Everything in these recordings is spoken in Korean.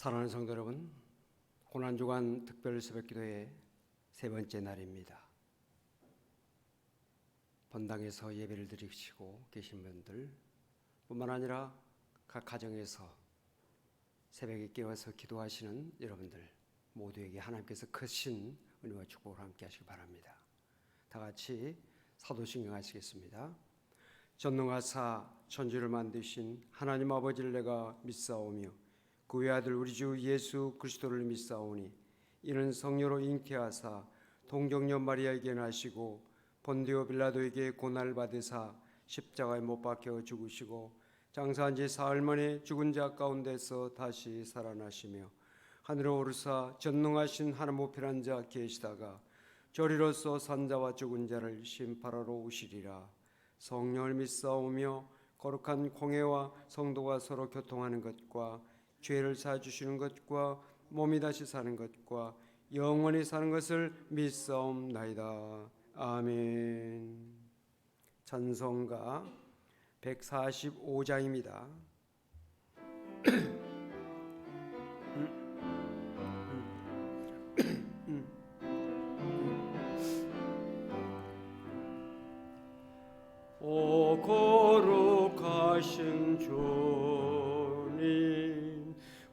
사랑하는 성도 여러분, 고난주간 특별 새벽기도의 세 번째 날입니다. 본당에서 예배를 드리시고 계신 분들 뿐만 아니라 각 가정에서 새벽에 깨어서 기도하시는 여러분들 모두에게 하나님께서 크신 은혜와 축복을 함께 하시기 바랍니다. 다 같이 사도신경 하시겠습니다. 전능하사 천지를 만드신 하나님 아버지를 내가 믿사오며 그 외아들 우리 주 예수 그리스도를 믿사오니 이는 성령으로 잉태하사 동정녀 마리아에게 나시고 본디오 빌라도에게 고난을 받으사 십자가에 못 박혀 죽으시고 장사한 지 사흘 만에 죽은 자 가운데서 다시 살아나시며 하늘에 오르사 전능하신 하나님 우편한 자 계시다가 저리로서 산자와 죽은 자를 심판하러 오시리라. 성령을 믿사오며 거룩한 공회와 성도가 서로 교통하는 것과 죄를 사주시는 것과 몸이 다시 사는 것과 영원히 사는 것을 믿사옵나이다. 아멘. 찬송가 145장입니다. 오 거룩하신 주님,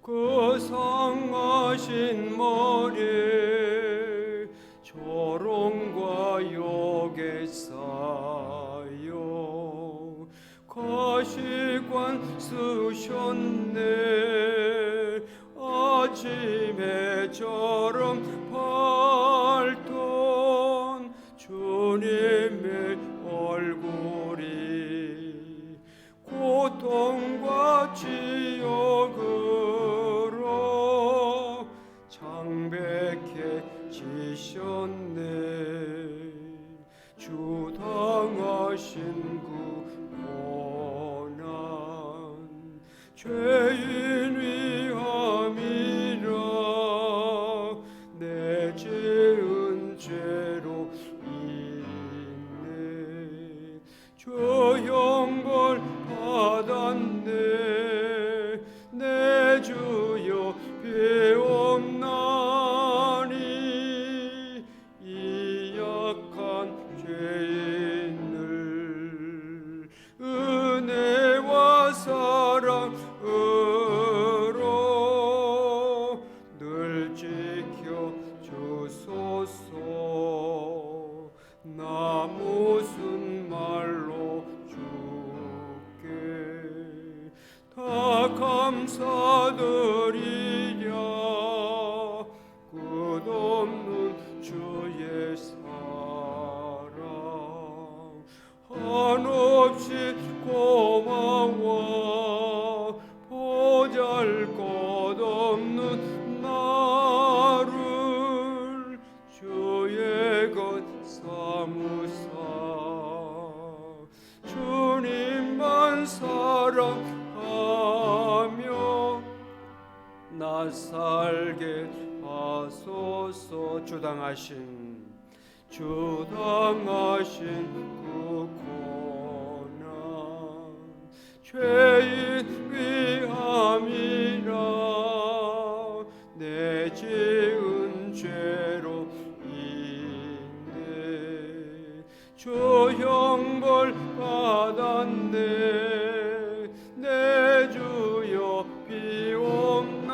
그 성하신 머리 조롱과 욕에 쌓여 가시관 쓰셨네. 아침에 처럼 밝던 주님의 얼굴이 고통과 지옥으로 창백해지셨네. 주 당하신 그 고난 죄인 위함이라. 내 죄은 죄로 인해 주 형벌 받았네. 내 주여 배옵나니 이 약한 죄인을 은혜와 사랑으로 늘 지켜 주소서. 나 무슨 말로 주께 다 감사드리랴. 끝없는 주의 사랑 한없이 고마워. 보잘것없는 나를 주의 것 삼으사 주님만 사랑하며 나 살게 하소서. 주당하신 그 고난 죄인 위함이라. 내 죄은 죄로 인해 주 형벌 받았네. 내 주여 비옵나니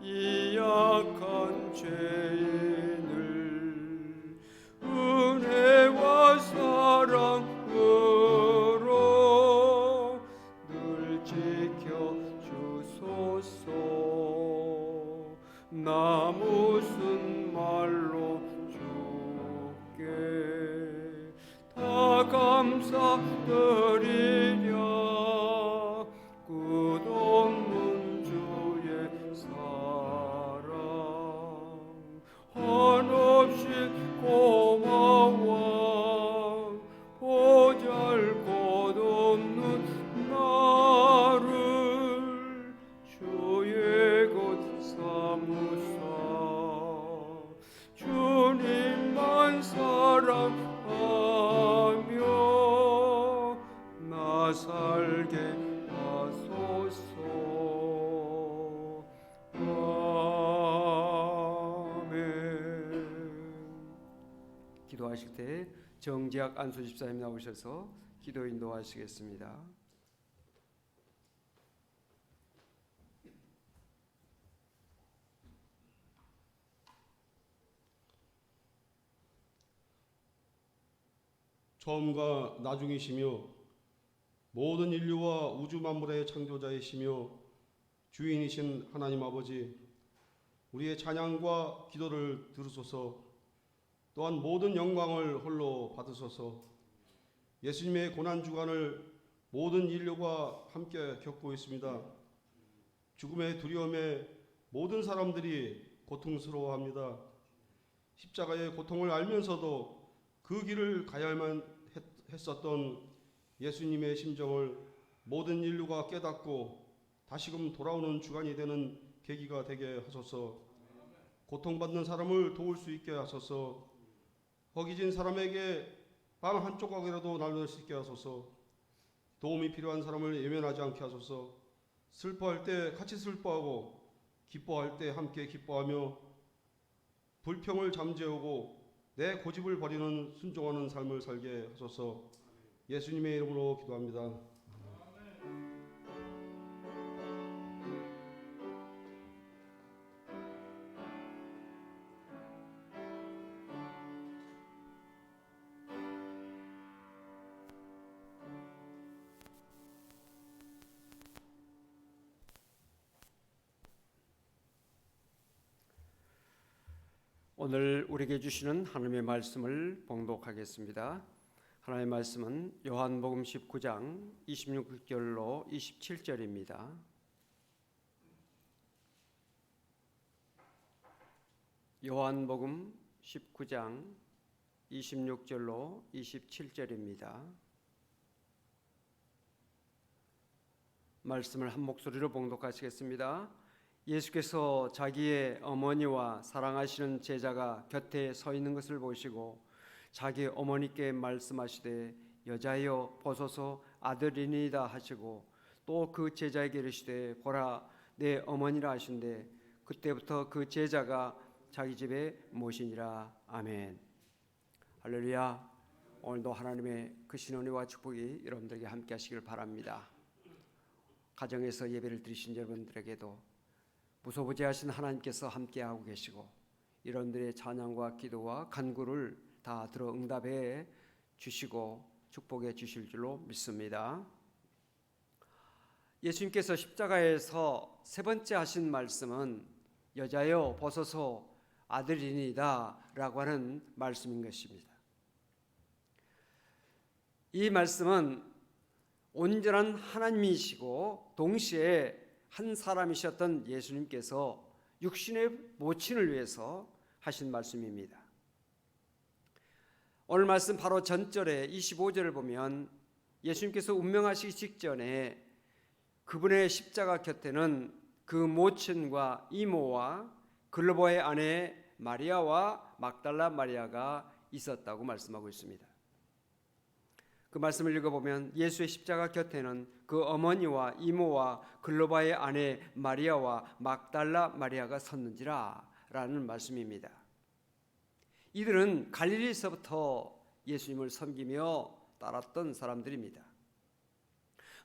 이 약한 죄인을 은혜와 사랑으로 늘 지켜 주소서. 나 무슨 말로 주께 다 감사드리랴. 끝없는 주의 사랑 한없이 고마워. 보잘것없는 나를 주의 것 삼으사 주님만 사랑하며 나 살게 하소서. 인도하실 때 정지학 안수 집사님 나오셔서 기도 인도하시겠습니다. 처음과 나중이시며 모든 인류와 우주 만물의 창조자이시며 주인이신 하나님 아버지, 우리의 찬양과 기도를 들으소서. 또한 모든 영광을 홀로 받으소서. 예수님의 고난주간을 모든 인류가 함께 겪고 있습니다. 죽음의 두려움에 모든 사람들이 고통스러워합니다. 십자가의 고통을 알면서도 그 길을 가야만 했었던 예수님의 심정을 모든 인류가 깨닫고 다시금 돌아오는 주간이 되는 계기가 되게 하소서. 고통받는 사람을 도울 수 있게 하소서. 허기진 사람에게 빵 한 조각이라도 나눌 수 있게 하소서. 도움이 필요한 사람을 외면하지 않게 하소서. 슬퍼할 때 같이 슬퍼하고 기뻐할 때 함께 기뻐하며 불평을 잠재우고 내 고집을 버리는 순종하는 삶을 살게 하소서. 예수님의 이름으로 기도합니다. 오늘 우리에게 주시는 하나님의 말씀을 봉독하겠습니다. 하나님의 말씀은 요한복음 19장 26절로 27절입니다. 요한복음 19장 26절로 27절입니다. 말씀을 한 목소리로 봉독하시겠습니다. 예수께서 자기의 어머니와 사랑하시는 제자가 곁에 서 있는 것을 보시고 자기 어머니께 말씀하시되 여자여 보소서 아들이니이다 하시고 또 그 제자에게 이르시되 보라 내 어머니라 하신대 그때부터 그 제자가 자기 집에 모시니라. 아멘. 할렐루야. 오늘도 하나님의 크신 은혜와 축복이 여러분들에게 함께 하시길 바랍니다. 가정에서 예배를 드리신 여러분들에게도 무소부재하신 하나님께서 함께하고 계시고 여러분들의 찬양과 기도와 간구를 다 들어 응답해 주시고 축복해 주실 줄로 믿습니다. 예수님께서 십자가에서 세 번째 하신 말씀은 여자여 보소서 아들이니이다 라고 하는 말씀인 것입니다. 이 말씀은 온전한 하나님이시고 동시에 한 사람이셨던 예수님께서 육신의 모친을 위해서 하신 말씀입니다. 오늘 말씀 바로 전절에 25절을 보면 예수님께서 운명하시기 직전에 그분의 십자가 곁에는 그 모친과 이모와 글로바의 아내 마리아와 막달라 마리아가 있었다고 말씀하고 있습니다. 그 말씀을 읽어보면 예수의 십자가 곁에는 그 어머니와 이모와 글로바의 아내 마리아와 막달라 마리아가 섰는지라 라는 말씀입니다. 이들은 갈릴리에서부터 예수님을 섬기며 따랐던 사람들입니다.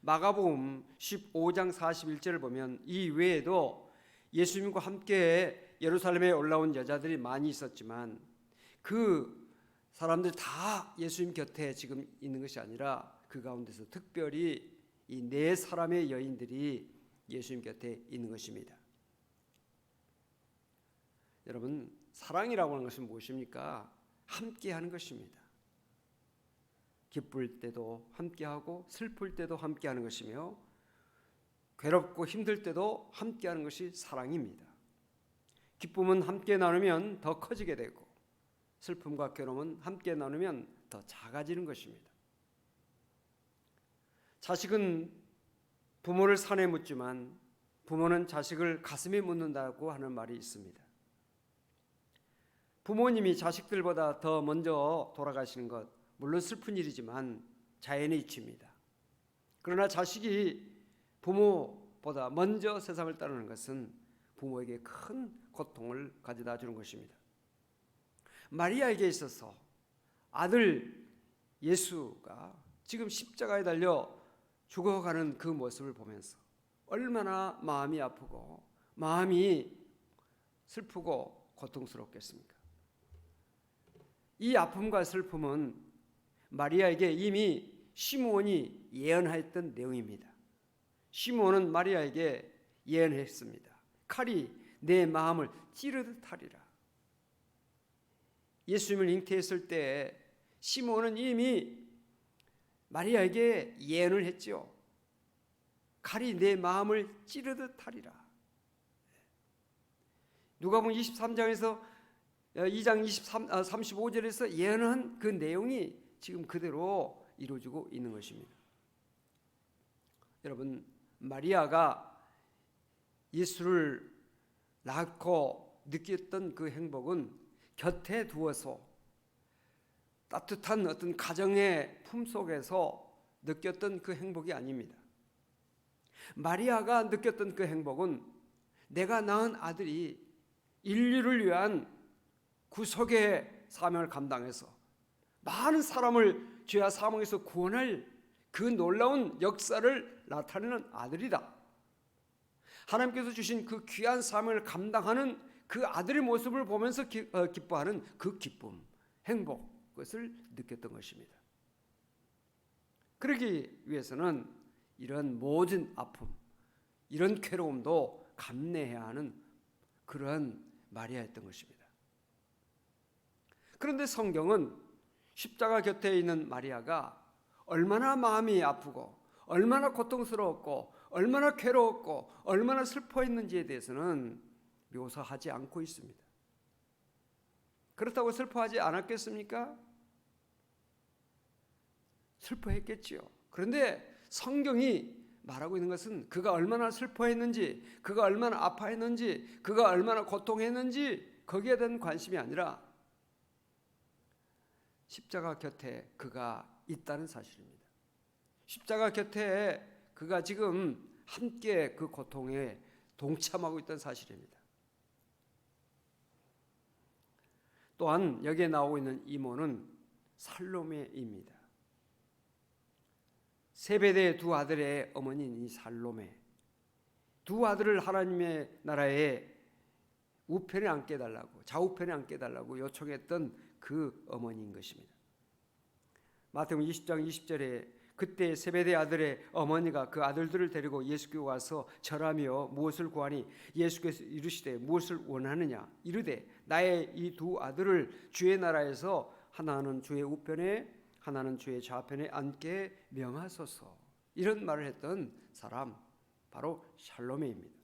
마가복음 15장 41절을 보면 이 외에도 예수님과 함께 예루살렘에 올라온 여자들이 많이 있었지만 그 사람들 다 예수님 곁에 지금 있는 것이 아니라 그 가운데서 특별히 이 네 사람의 여인들이 예수님 곁에 있는 것입니다. 여러분, 사랑이라고 하는 것은 무엇입니까? 함께하는 것입니다. 기쁠 때도 함께하고 슬플 때도 함께하는 것이며 괴롭고 힘들 때도 함께하는 것이 사랑입니다. 기쁨은 함께 나누면 더 커지게 되고 슬픔과 괴로움은 함께 나누면 더 작아지는 것입니다. 자식은 부모를 산에 묻지만 부모는 자식을 가슴에 묻는다고 하는 말이 있습니다. 부모님이 자식들보다 더 먼저 돌아가시는 것 물론 슬픈 일이지만 자연의 이치입니다. 그러나 자식이 부모보다 먼저 세상을 떠나는 것은 부모에게 큰 고통을 가져다 주는 것입니다. 마리아에게 있어서 아들 예수가 지금 십자가에 달려 죽어가는 그 모습을 보면서 얼마나 마음이 아프고 마음이 슬프고 고통스럽겠습니까? 이 아픔과 슬픔은 마리아에게 이미 시므온이 예언했던 내용입니다. 시므온은 마리아에게 예언했습니다. 칼이 내 마음을 찌르듯 하리라. 예수님을 잉태했을 때 시므온은 이미 마리아에게 예언을 했지요. 칼이 내 마음을 찌르듯 하리라. 누가복음 23장에서 2장 35절에서 예언한 그 내용이 지금 그대로 이루어지고 있는 것입니다. 여러분, 마리아가 예수를 낳고 느꼈던 그 행복은 곁에 두어서 따뜻한 어떤 가정의 품속에서 느꼈던 그 행복이 아닙니다. 마리아가 느꼈던 그 행복은 내가 낳은 아들이 인류를 위한 구속의 사명을 감당해서 많은 사람을 죄와 사망에서 구원할 그 놀라운 역사를 나타내는 아들이다. 하나님께서 주신 그 귀한 사명을 감당하는 그 아들의 모습을 보면서 기뻐하는 그 기쁨, 행복, 그것을 느꼈던 것입니다. 그러기 위해서는 이런 모든 아픔, 이런 괴로움도 감내해야 하는 그러한 마리아였던 것입니다. 그런데 성경은 십자가 곁에 있는 마리아가 얼마나 마음이 아프고 얼마나 고통스러웠고 얼마나 괴로웠고 얼마나 슬퍼했는지에 대해서는 묘사하지 않고 있습니다. 그렇다고 슬퍼하지 않았겠습니까? 슬퍼했겠지요. 그런데 성경이 말하고 있는 것은 그가 얼마나 슬퍼했는지, 그가 얼마나 아파했는지, 그가 얼마나 고통했는지 거기에 대한 관심이 아니라 십자가 곁에 그가 있다는 사실입니다. 십자가 곁에 그가 지금 함께 그 고통에 동참하고 있다는 사실입니다. 또한 여기에 나오고 있는 이모는 살로메입니다. 세베대의 두 아들의 어머니인 이 살로메, 두 아들을 하나님의 나라의 우편에 앉게 해달라고, 좌우편에 앉게 해달라고 요청했던 그 어머니인 것입니다. 마태복음 20장 20절에 그때 세베대 아들의 어머니가 그 아들들을 데리고 예수께 와서 절하며 무엇을 구하니 예수께서 이르시되 무엇을 원하느냐 이르되 나의 이 두 아들을 주의 나라에서 하나는 주의 우편에 하나는 주의 좌편에 앉게 명하소서. 이런 말을 했던 사람 바로 샬로메입니다.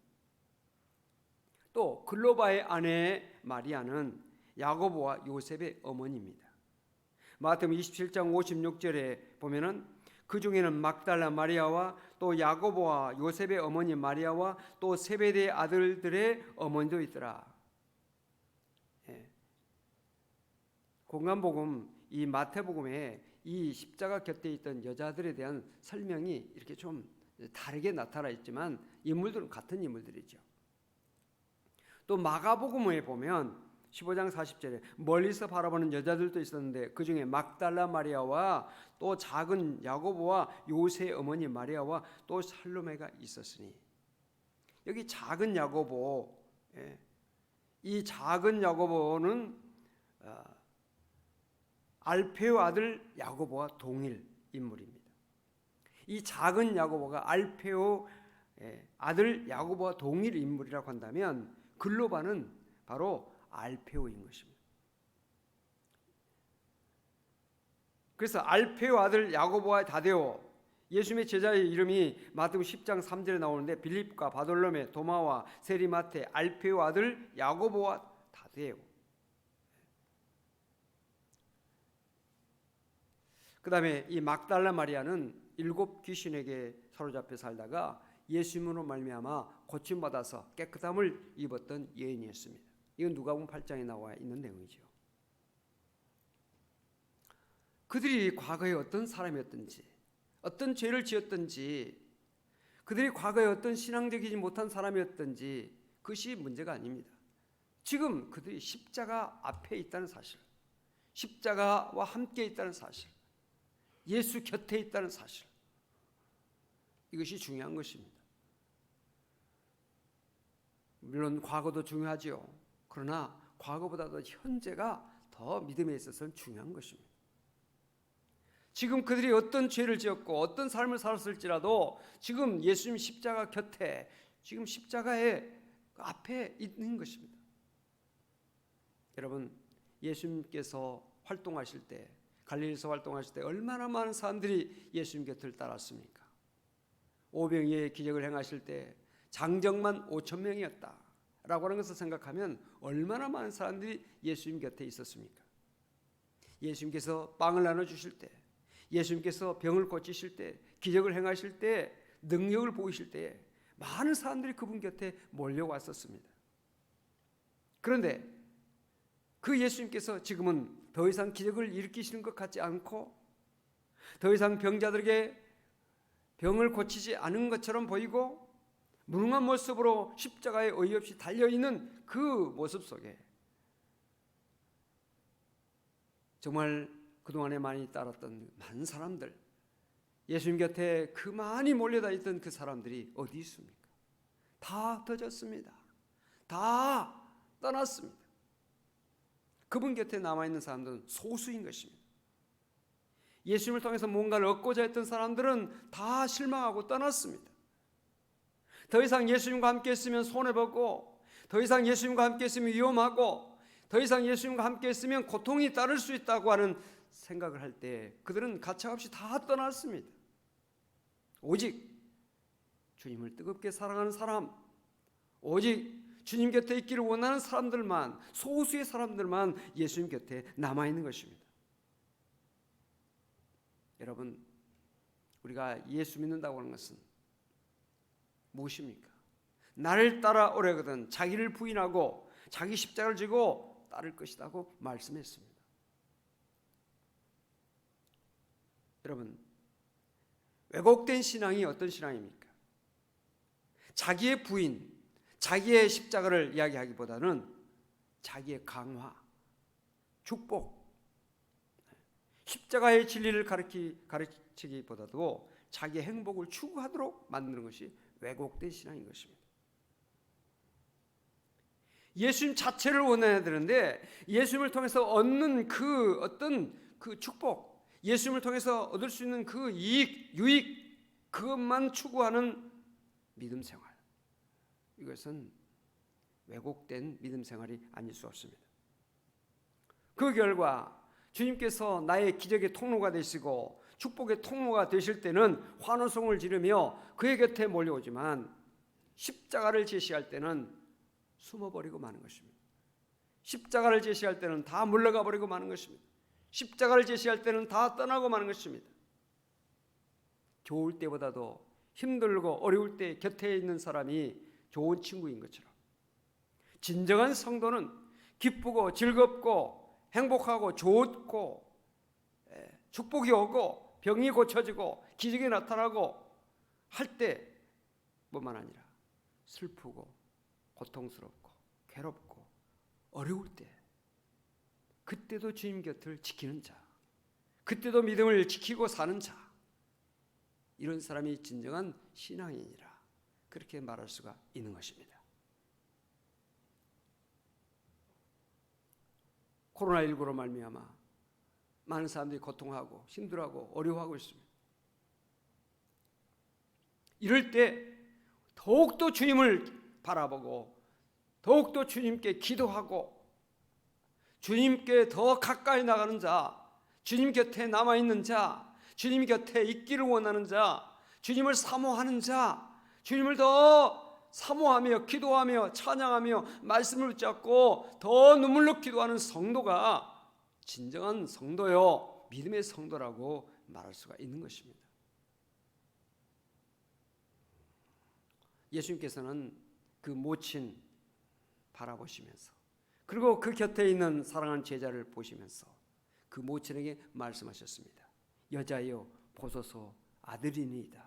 또 글로바의 아내 마리아는 야고보와 요셉의 어머니입니다. 마태복음 27장 56절에 보면은 그 중에는 막달라 마리아와 또 야고보와 요셉의 어머니 마리아와 또 세베대의 아들들의 어머니도 있더라. 공간복음 이 마태복음에 이 십자가 곁에 있던 여자들에 대한 설명이 이렇게 좀 다르게 나타나 있지만 인물들은 같은 인물들이죠. 또 마가복음에 보면 15장 40절에 멀리서 바라보는 여자들도 있었는데 그 중에 막달라 마리아와 또 작은 야고보와 요새의 어머니 마리아와 또 살로메가 있었으니, 여기 작은 야고보, 이 작은 야고보는 알페오 아들 야고보와 동일 인물입니다. 이 작은 야고보가 알페오 아들 야고보와 동일 인물이라고 한다면 글로바는 바로 알페오인 것입니다. 그래서 알페오 아들 야고보와 다데오, 예수님의 제자의 이름이 마태복음 10장 3절에 나오는데 빌립과 바돌로메, 도마와 세리마테, 알페오 아들 야고보와 다데오. 그 다음에 이 막달라 마리아는 7 귀신에게 사로잡혀 살다가 예수님으로 말미암아 고침받아서 깨끗함을 입었던 여인이었습니다. 이건 누가복음 8장에 나와 있는 내용이죠. 그들이 과거에 어떤 사람이었든지, 어떤 죄를 지었든지, 그들이 과거에 어떤 신앙적이지 못한 사람이었든지 그것이 문제가 아닙니다. 지금 그들이 십자가 앞에 있다는 사실, 십자가와 함께 있다는 사실, 예수 곁에 있다는 사실, 이것이 중요한 것입니다. 물론 과거도 중요하지요. 그러나 과거보다도 현재가 더 믿음에 있어서는 중요한 것입니다. 지금 그들이 어떤 죄를 지었고 어떤 삶을 살았을지라도 지금 예수님 십자가 곁에, 지금 십자가의 앞에 있는 것입니다. 여러분, 예수님께서 활동하실 때, 갈릴리에서 활동하실 때 얼마나 많은 사람들이 예수님 곁을 따랐습니까? 오병이의 기적을 행하실 때 장정만 5,000명이었다 라고 하는 것을 생각하면 얼마나 많은 사람들이 예수님 곁에 있었습니까? 예수님께서 빵을 나눠주실 때, 예수님께서 병을 고치실 때, 기적을 행하실 때, 능력을 보이실 때 많은 사람들이 그분 곁에 몰려왔었습니다. 그런데 그 예수님께서 지금은 더 이상 기적을 일으키시는 것 같지 않고 더 이상 병자들에게 병을 고치지 않은 것처럼 보이고 무능한 모습으로 십자가에 어이없이 달려있는 그 모습 속에 정말 그동안에 많이 따랐던 많은 사람들, 예수님 곁에 그 많이 몰려다 있던 그 사람들이 어디 있습니까? 다 흩어졌습니다. 다 떠났습니다. 그분 곁에 남아있는 사람들은 소수인 것입니다. 예수님을 통해서 뭔가를 얻고자 했던 사람들은 다 실망하고 떠났습니다. 더 이상 예수님과 함께 있으면 손해보고, 더 이상 예수님과 함께 있으면 위험하고, 더 이상 예수님과 함께 있으면 고통이 따를 수 있다고 하는 생각을 할 때 그들은 가차없이 다 떠났습니다. 오직 주님을 뜨겁게 사랑하는 사람, 오직 주님 곁에 있기를 원하는 사람들만, 소수의 사람들만 예수님 곁에 남아있는 것입니다. 여러분, 우리가 예수 믿는다고 하는 것은 무엇입니까? 나를 따라오려거든 자기를 부인하고 자기 십자가를 지고 따를 것이라고 말씀했습니다. 여러분, 왜곡된 신앙이 어떤 신앙입니까? 자기의 부인, 자기의 십자가를 이야기하기보다는 자기의 강화, 축복, 십자가의 진리를 가르치기보다도 자기의 행복을 추구하도록 만드는 것이 왜곡된 신앙인 것입니다. 예수님 자체를 원해야 되는데 예수님을 통해서 얻는 그 어떤 그 축복, 예수님을 통해서 얻을 수 있는 그 이익, 유익, 그것만 추구하는 믿음 생활, 이것은 왜곡된 믿음 생활이 아닐 수 없습니다. 그 결과 주님께서 나의 기적의 통로가 되시고 축복의 통로가 되실 때는 환호성을 지르며 그의 곁에 몰려오지만 십자가를 제시할 때는 숨어버리고 마는 것입니다. 십자가를 제시할 때는 다 물러가 버리고 마는 것입니다. 십자가를 제시할 때는 다 떠나고 마는 것입니다. 좋을 때보다도 힘들고 어려울 때 곁에 있는 사람이 좋은 친구인 것처럼 진정한 성도는 기쁘고 즐겁고 행복하고 좋고 축복이 오고 병이 고쳐지고 기적이 나타나고 할 때뿐만 아니라 슬프고 고통스럽고 괴롭고 어려울 때 그때도 주님 곁을 지키는 자, 그때도 믿음을 지키고 사는 자, 이런 사람이 진정한 신앙인이라 그렇게 말할 수가 있는 것입니다. 코로나19로 말미암아 많은 사람들이 고통하고 힘들어하고 어려워하고 있습니다. 이럴 때 더욱더 주님을 바라보고 더욱더 주님께 기도하고 주님께 더 가까이 나가는 자, 주님 곁에 남아있는 자, 주님 곁에 있기를 원하는 자, 주님을 사모하는 자, 주님을 더 사모하며 기도하며 찬양하며 말씀을 붙잡고 더 눈물로 기도하는 성도가 진정한 성도요, 믿음의 성도라고 말할 수가 있는 것입니다. 예수님께서는 그 모친 바라보시면서 그리고 그 곁에 있는 사랑하는 제자를 보시면서 그 모친에게 말씀하셨습니다. 여자여 보소서 아들이니이다.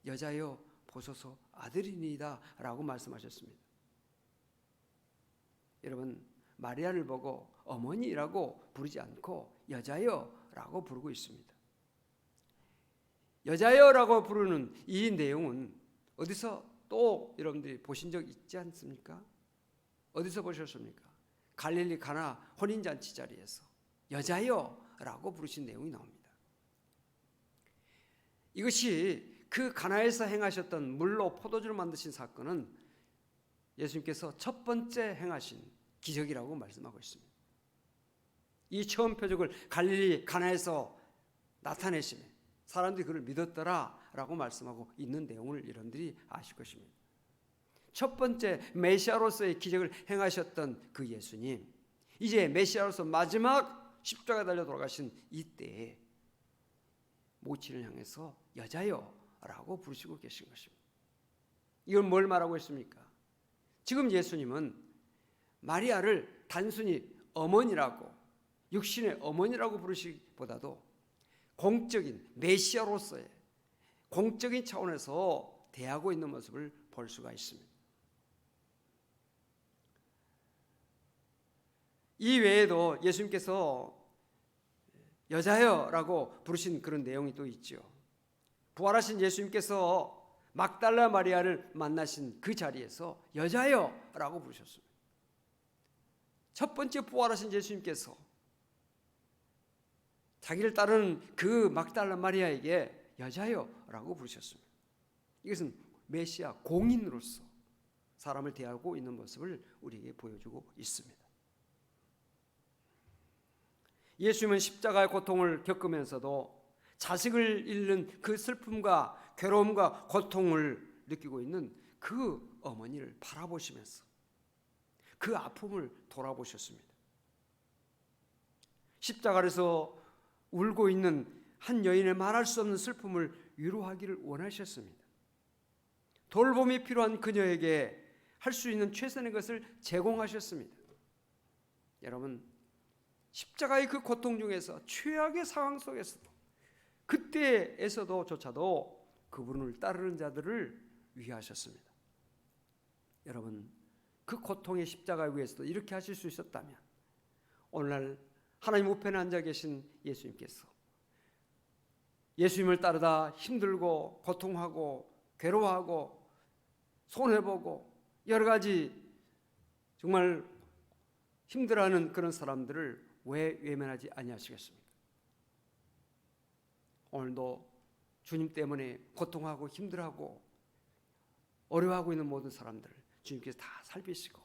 여자여 보소서 아들이니이다 라고 말씀하셨습니다. 여러분, 마리아를 보고 어머니라고 부르지 않고 여자여라고 부르고 있습니다. 여자여라고 부르는 이 내용은 어디서 또 여러분들이 보신 적 있지 않습니까? 어디서 보셨습니까? 갈릴리 가나 혼인잔치 자리에서 여자여라고 부르신 내용이 나옵니다. 이것이 그 가나에서 행하셨던 물로 포도주를 만드신 사건은 예수님께서 첫 번째 행하신 기적이라고 말씀하고 있습니다. 이 처음 표적을 갈릴리 가나에서 나타내시며 사람들이 그를 믿었더라라고 말씀하고 있는 내용을 여러분들이 아실 것입니다. 첫 번째 메시아로서의 기적을 행하셨던 그 예수님, 이제 메시아로서 마지막 십자가에 달려 돌아가신 이때에 모친을 향해서 여자여라고 부르시고 계신 것입니다. 이건 뭘 말하고 있습니까? 지금 예수님은 마리아를 단순히 어머니라고, 육신의 어머니라고 부르시기보다도 공적인 메시아로서의 공적인 차원에서 대하고 있는 모습을 볼 수가 있습니다. 이 외에도 예수님께서 여자여라고 부르신 그런 내용이 또 있죠. 부활하신 예수님께서 막달라 마리아를 만나신 그 자리에서 여자여라고 부르셨습니다. 첫 번째 부활하신 예수님께서 자기를 따르는 그 막달라 마리아에게 여자여라고 부르셨습니다. 이것은 메시아 공인으로서 사람을 대하고 있는 모습을 우리에게 보여주고 있습니다. 예수님은 십자가의 고통을 겪으면서도 자식을 잃는 그 슬픔과 괴로움과 고통을 느끼고 있는 그 어머니를 바라보시면서 그 아픔을 돌아보셨습니다. 십자가에서 울고 있는 한 여인의 말할 수 없는 슬픔을 위로하기를 원하셨습니다. 돌봄이 필요한 그녀에게 할 수 있는 최선의 것을 제공하셨습니다. 여러분, 십자가의 그 고통 중에서 최악의 상황 속에서도 그때에서도조차도 그분을 따르는 자들을 위하셨습니다. 여러분, 그 고통의 십자가 위에서도 이렇게 하실 수 있었다면 오늘날 하나님 우편에 앉아 계신 예수님께서 예수님을 따르다 힘들고 고통하고 괴로워하고 손해보고 여러 가지 정말 힘들어하는 그런 사람들을 왜 외면하지 아니하시겠습니까? 오늘도 주님 때문에 고통하고 힘들어하고 어려워하고 있는 모든 사람들을 주님께서 다 살피시고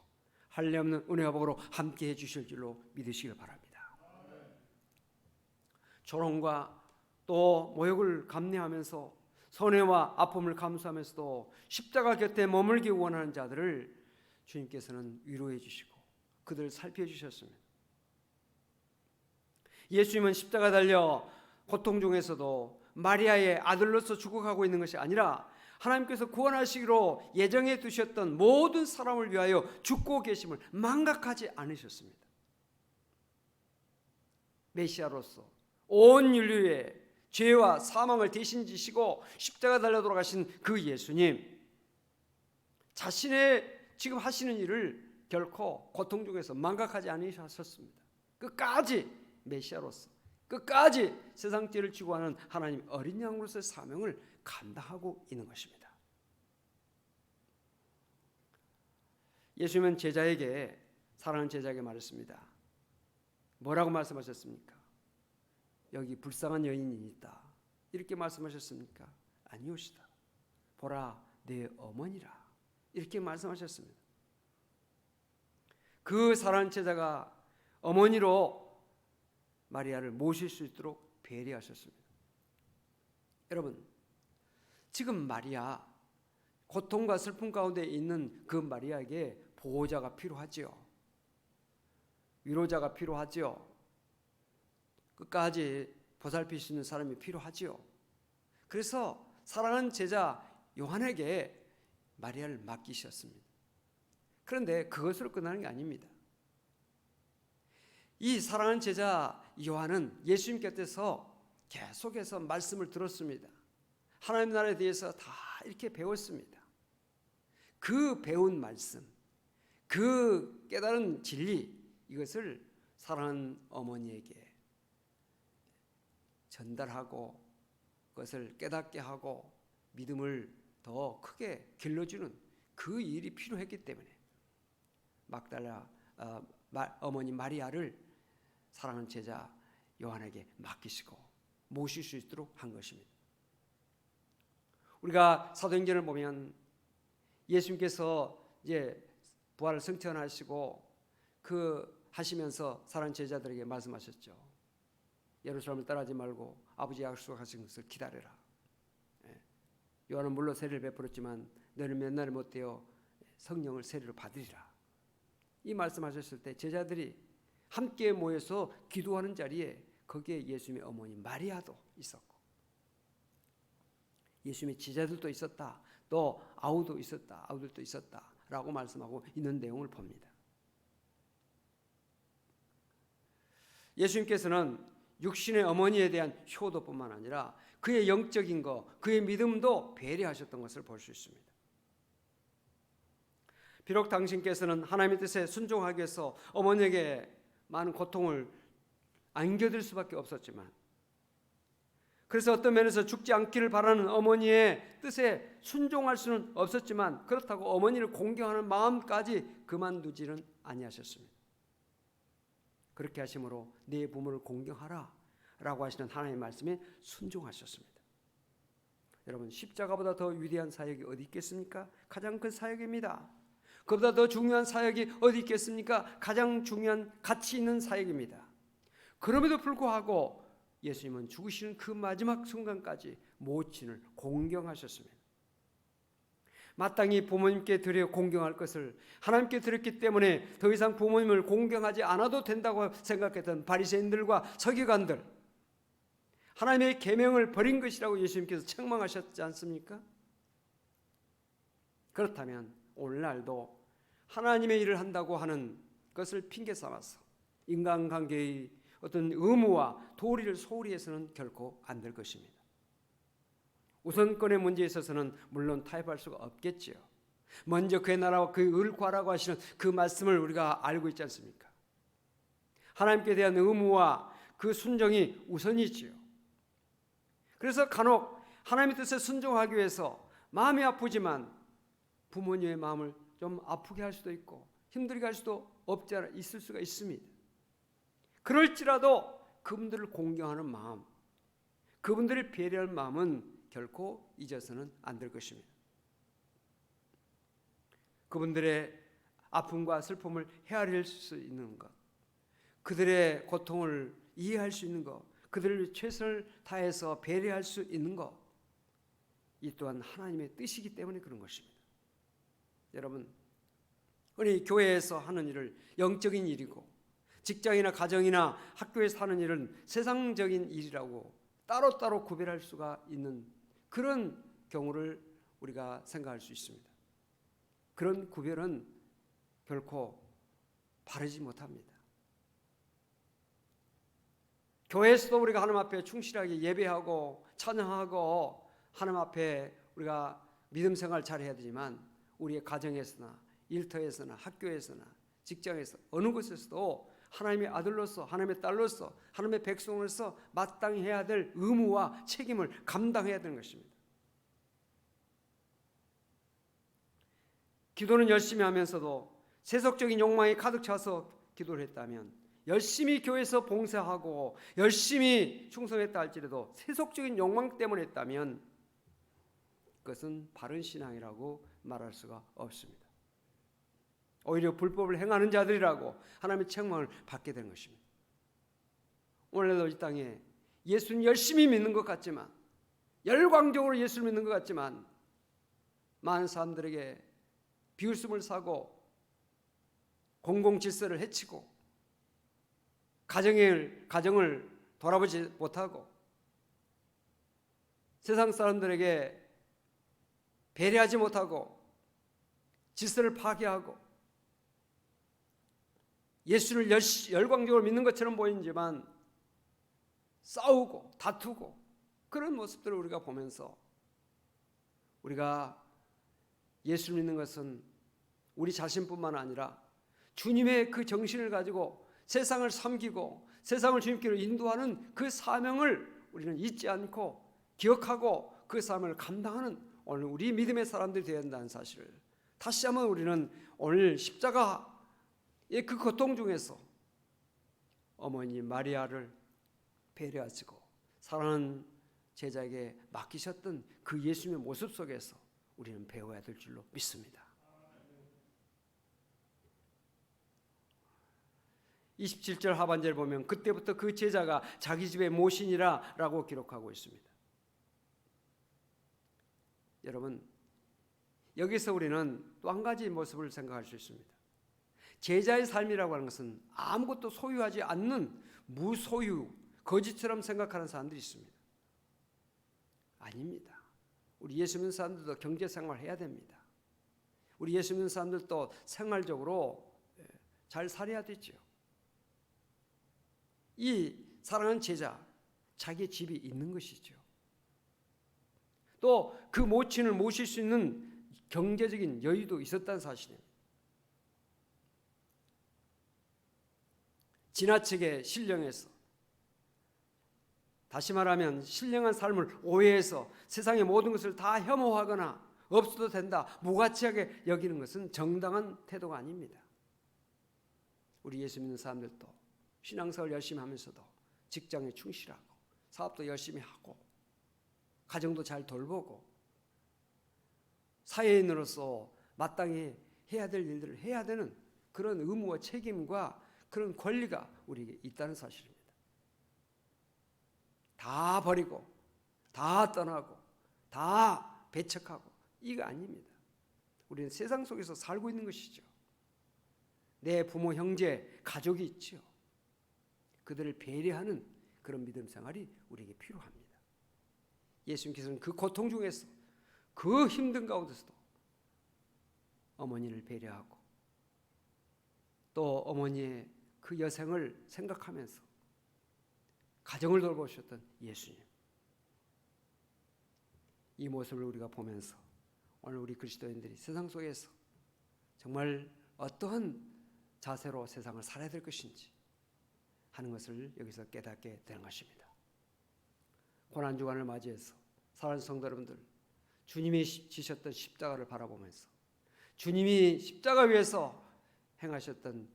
할례 없는 은혜와 복으로 함께해 주실 줄로 믿으시길 바랍니다. 조롱과 또 모욕을 감내하면서 손해와 아픔을 감수하면서도 십자가 곁에 머물기 원하는 자들을 주님께서는 위로해 주시고 그들을 살펴주셨습니다. 예수님은 십자가 달려 고통 중에서도 마리아의 아들로서 죽어가고 있는 것이 아니라 하나님께서 구원하시기로 예정해 두셨던 모든 사람을 위하여 죽고 계심을 망각하지 않으셨습니다. 메시아로서 온 인류의 죄와 사망을 대신 지시고 십자가 달려 돌아가신 그 예수님, 자신의 지금 하시는 일을 결코 고통 중에서 망각하지 않으셨습니다. 끝까지 메시아로서 끝까지 세상 죄를 지고 하는 하나님 어린 양으로서의 사명을 감당하고 있는 것입니다. 예수님은 제자에게, 사랑하는 제자에게 말했습니다. 뭐라고 말씀하셨습니까? 여기 불쌍한 여인이 있다. 이렇게 말씀하셨습니까? 아니오시다. 보라 내 어머니라. 이렇게 말씀하셨습니다. 그 사랑하는 제자가 어머니로 마리아를 모실 수 있도록 배려하셨습니다. 여러분, 지금 마리아, 고통과 슬픔 가운데 있는 그 마리아에게 보호자가 필요하지요. 위로자가 필요하지요. 끝까지 보살필 수 있는 사람이 필요하지요. 그래서 사랑하는 제자 요한에게 마리아를 맡기셨습니다. 그런데 그것으로 끝나는 게 아닙니다. 이 사랑하는 제자 요한은 예수님 곁에서 계속해서 말씀을 들었습니다. 하나님 나라에 대해서 다 이렇게 배웠습니다. 그 배운 말씀, 그 깨달은 진리, 이것을 사랑하는 어머니에게 전달하고 그것을 깨닫게 하고 믿음을 더 크게 길러주는 그 일이 필요했기 때문에 막달라 어머니 마리아를 사랑하는 제자 요한에게 맡기시고 모실 수 있도록 한 것입니다. 우리가 사도행전을 보면 예수님께서 이제 부활을 승천하시고 그 하시면서 사랑하는 제자들에게 말씀하셨죠. 예루살렘을 떠나지 말고 아버지 약속하신 것을 기다려라. 요한은 물론 세례를 베풀었지만 너는 몇 날이 못되어 성령을 세례로 받으리라. 이 말씀하셨을 때 제자들이 함께 모여서 기도하는 자리에 거기에 예수님의 어머니 마리아도 있었고 예수님의 제자들도 있었다. 또 아우들도 있었다라고 말씀하고 있는 내용을 봅니다. 예수님께서는 육신의 어머니에 대한 효도뿐만 아니라 그의 영적인 것, 그의 믿음도 배려하셨던 것을 볼 수 있습니다. 비록 당신께서는 하나님의 뜻에 순종하기 위해서 어머니에게 많은 고통을 안겨드릴 수밖에 없었지만 그래서 어떤 면에서 죽지 않기를 바라는 어머니의 뜻에 순종할 수는 없었지만 그렇다고 어머니를 공경하는 마음까지 그만두지는 아니하셨습니다. 그렇게 하심으로 네 부모를 공경하라 라고 하시는 하나님의 말씀에 순종하셨습니다. 여러분 십자가보다 더 위대한 사역이 어디 있겠습니까? 가장 큰 사역입니다. 그보다 더 중요한 사역이 어디 있겠습니까? 가장 중요한 가치 있는 사역입니다. 그럼에도 불구하고 예수님은 죽으시는 그 마지막 순간까지 모친을 공경하셨습니다. 마땅히 부모님께 드려 공경할 것을 하나님께 드렸기 때문에 더 이상 부모님을 공경하지 않아도 된다고 생각했던 바리새인들과 서기관들, 하나님의 계명을 버린 것이라고 예수님께서 책망하셨지 않습니까? 그렇다면 오늘날도 하나님의 일을 한다고 하는 것을 핑계 삼아서 인간관계의 어떤 의무와 도리를 소홀히 해서는 결코 안 될 것입니다. 우선권의 문제에 있어서는 물론 타협할 수가 없겠지요. 먼저 그의 나라와 그의 의를 구하라고 하시는 그 말씀을 우리가 알고 있지 않습니까? 하나님께 대한 의무와 그 순종이 우선이지요. 그래서 간혹 하나님의 뜻에 순종하기 위해서 마음이 아프지만 부모님의 마음을 좀 아프게 할 수도 있고 힘들게 할 수도 없지 않아 있을 수가 있습니다. 그럴지라도 그분들을 공경하는 마음, 그분들을 배려할 마음은 결코 잊어서는 안 될 것입니다. 그분들의 아픔과 슬픔을 헤아릴 수 있는 것, 그들의 고통을 이해할 수 있는 것, 그들을 최선을 다해서 배려할 수 있는 것, 이 또한 하나님의 뜻이기 때문에 그런 것입니다. 여러분, 우리 교회에서 하는 일을 영적인 일이고 직장이나 가정이나 학교에서 하는 일은 세상적인 일이라고 따로따로 구별할 수가 있는 그런 경우를 우리가 생각할 수 있습니다. 그런 구별은 결코 바르지 못합니다. 교회에서도 우리가 하나님 앞에 충실하게 예배하고 찬양하고 하나님 앞에 우리가 믿음 생활 잘해야 되지만 우리의 가정에서나 일터에서나 학교에서나 직장에서 어느 곳에서도 하나님의 아들로서 하나님의 딸로서 하나님의 백성으로서 마땅히 해야 될 의무와 책임을 감당해야 되는 것입니다. 기도는 열심히 하면서도 세속적인 욕망이 가득 차서 기도를 했다면 열심히 교회에서 봉사하고 열심히 충성했다 할지라도 세속적인 욕망 때문에 했다면 그것은 바른 신앙이라고 말할 수가 없습니다. 오히려 불법을 행하는 자들이라고 하나님의 책망을 받게 된 것입니다. 오늘날도 이 땅에 예수는 열심히 믿는 것 같지만 열광적으로 예수를 믿는 것 같지만 많은 사람들에게 비웃음을 사고 공공질서를 해치고 가정을 돌아보지 못하고 세상 사람들에게 배려하지 못하고 질서를 파괴하고 예수를 열광적으로 믿는 것처럼 보이지만 싸우고 다투고 그런 모습들을 우리가 보면서 우리가 예수를 믿는 것은 우리 자신뿐만 아니라 주님의 그 정신을 가지고 세상을 섬기고 세상을 주님께로 인도하는 그 사명을 우리는 잊지 않고 기억하고 그 사명을 감당하는 오늘 우리 믿음의 사람들이 되어야 한다는 사실을 다시 한번 우리는 오늘 십자가의 그 고통 중에서 어머니 마리아를 배려하시고 사랑하는 제자에게 맡기셨던 그 예수님의 모습 속에서 우리는 배워야 될 줄로 믿습니다. 27절 하반절을 보면 그때부터 그 제자가 자기 집에 모시니라 라고 기록하고 있습니다. 여러분, 여기서 우리는 또 한 가지 모습을 생각할 수 있습니다. 제자의 삶이라고 하는 것은 아무것도 소유하지 않는 무소유, 거지처럼 생각하는 사람들이 있습니다. 아닙니다. 우리 예수 믿는 사람들도 경제생활 해야 됩니다. 우리 예수 믿는 사람들도 생활적으로 잘 살아야 되죠. 이 사랑하는 제자, 자기의 집이 있는 것이죠. 또 그 모친을 모실 수 있는 경제적인 여유도 있었다는 사실입니다. 지나치게 신령해서, 다시 말하면 신령한 삶을 오해해서 세상의 모든 것을 다 혐오하거나 없어도 된다, 무가치하게 여기는 것은 정당한 태도가 아닙니다. 우리 예수 믿는 사람들도 신앙생활 열심히 하면서도 직장에 충실하고 사업도 열심히 하고 가정도 잘 돌보고 사회인으로서 마땅히 해야 될 일들을 해야 되는 그런 의무와 책임과 그런 권리가 우리에게 있다는 사실입니다. 다 버리고 다 떠나고 다 배척하고 이거 아닙니다. 우리는 세상 속에서 살고 있는 것이죠. 내 부모, 형제, 가족이 있죠. 그들을 배려하는 그런 믿음 생활이 우리에게 필요합니다. 예수님께서는 그 고통 중에서 그 힘든 가운데서도 어머니를 배려하고 또 어머니의 그 여생을 생각하면서 가정을 돌보셨던 예수님, 이 모습을 우리가 보면서 오늘 우리 그리스도인들이 세상 속에서 정말 어떠한 자세로 세상을 살아야 될 것인지 하는 것을 여기서 깨닫게 되는 것입니다. 고난주간을 맞이해서 사랑하는 성도 여러분들, 주님이 지셨던 십자가를 바라보면서 주님이 십자가 위에서 행하셨던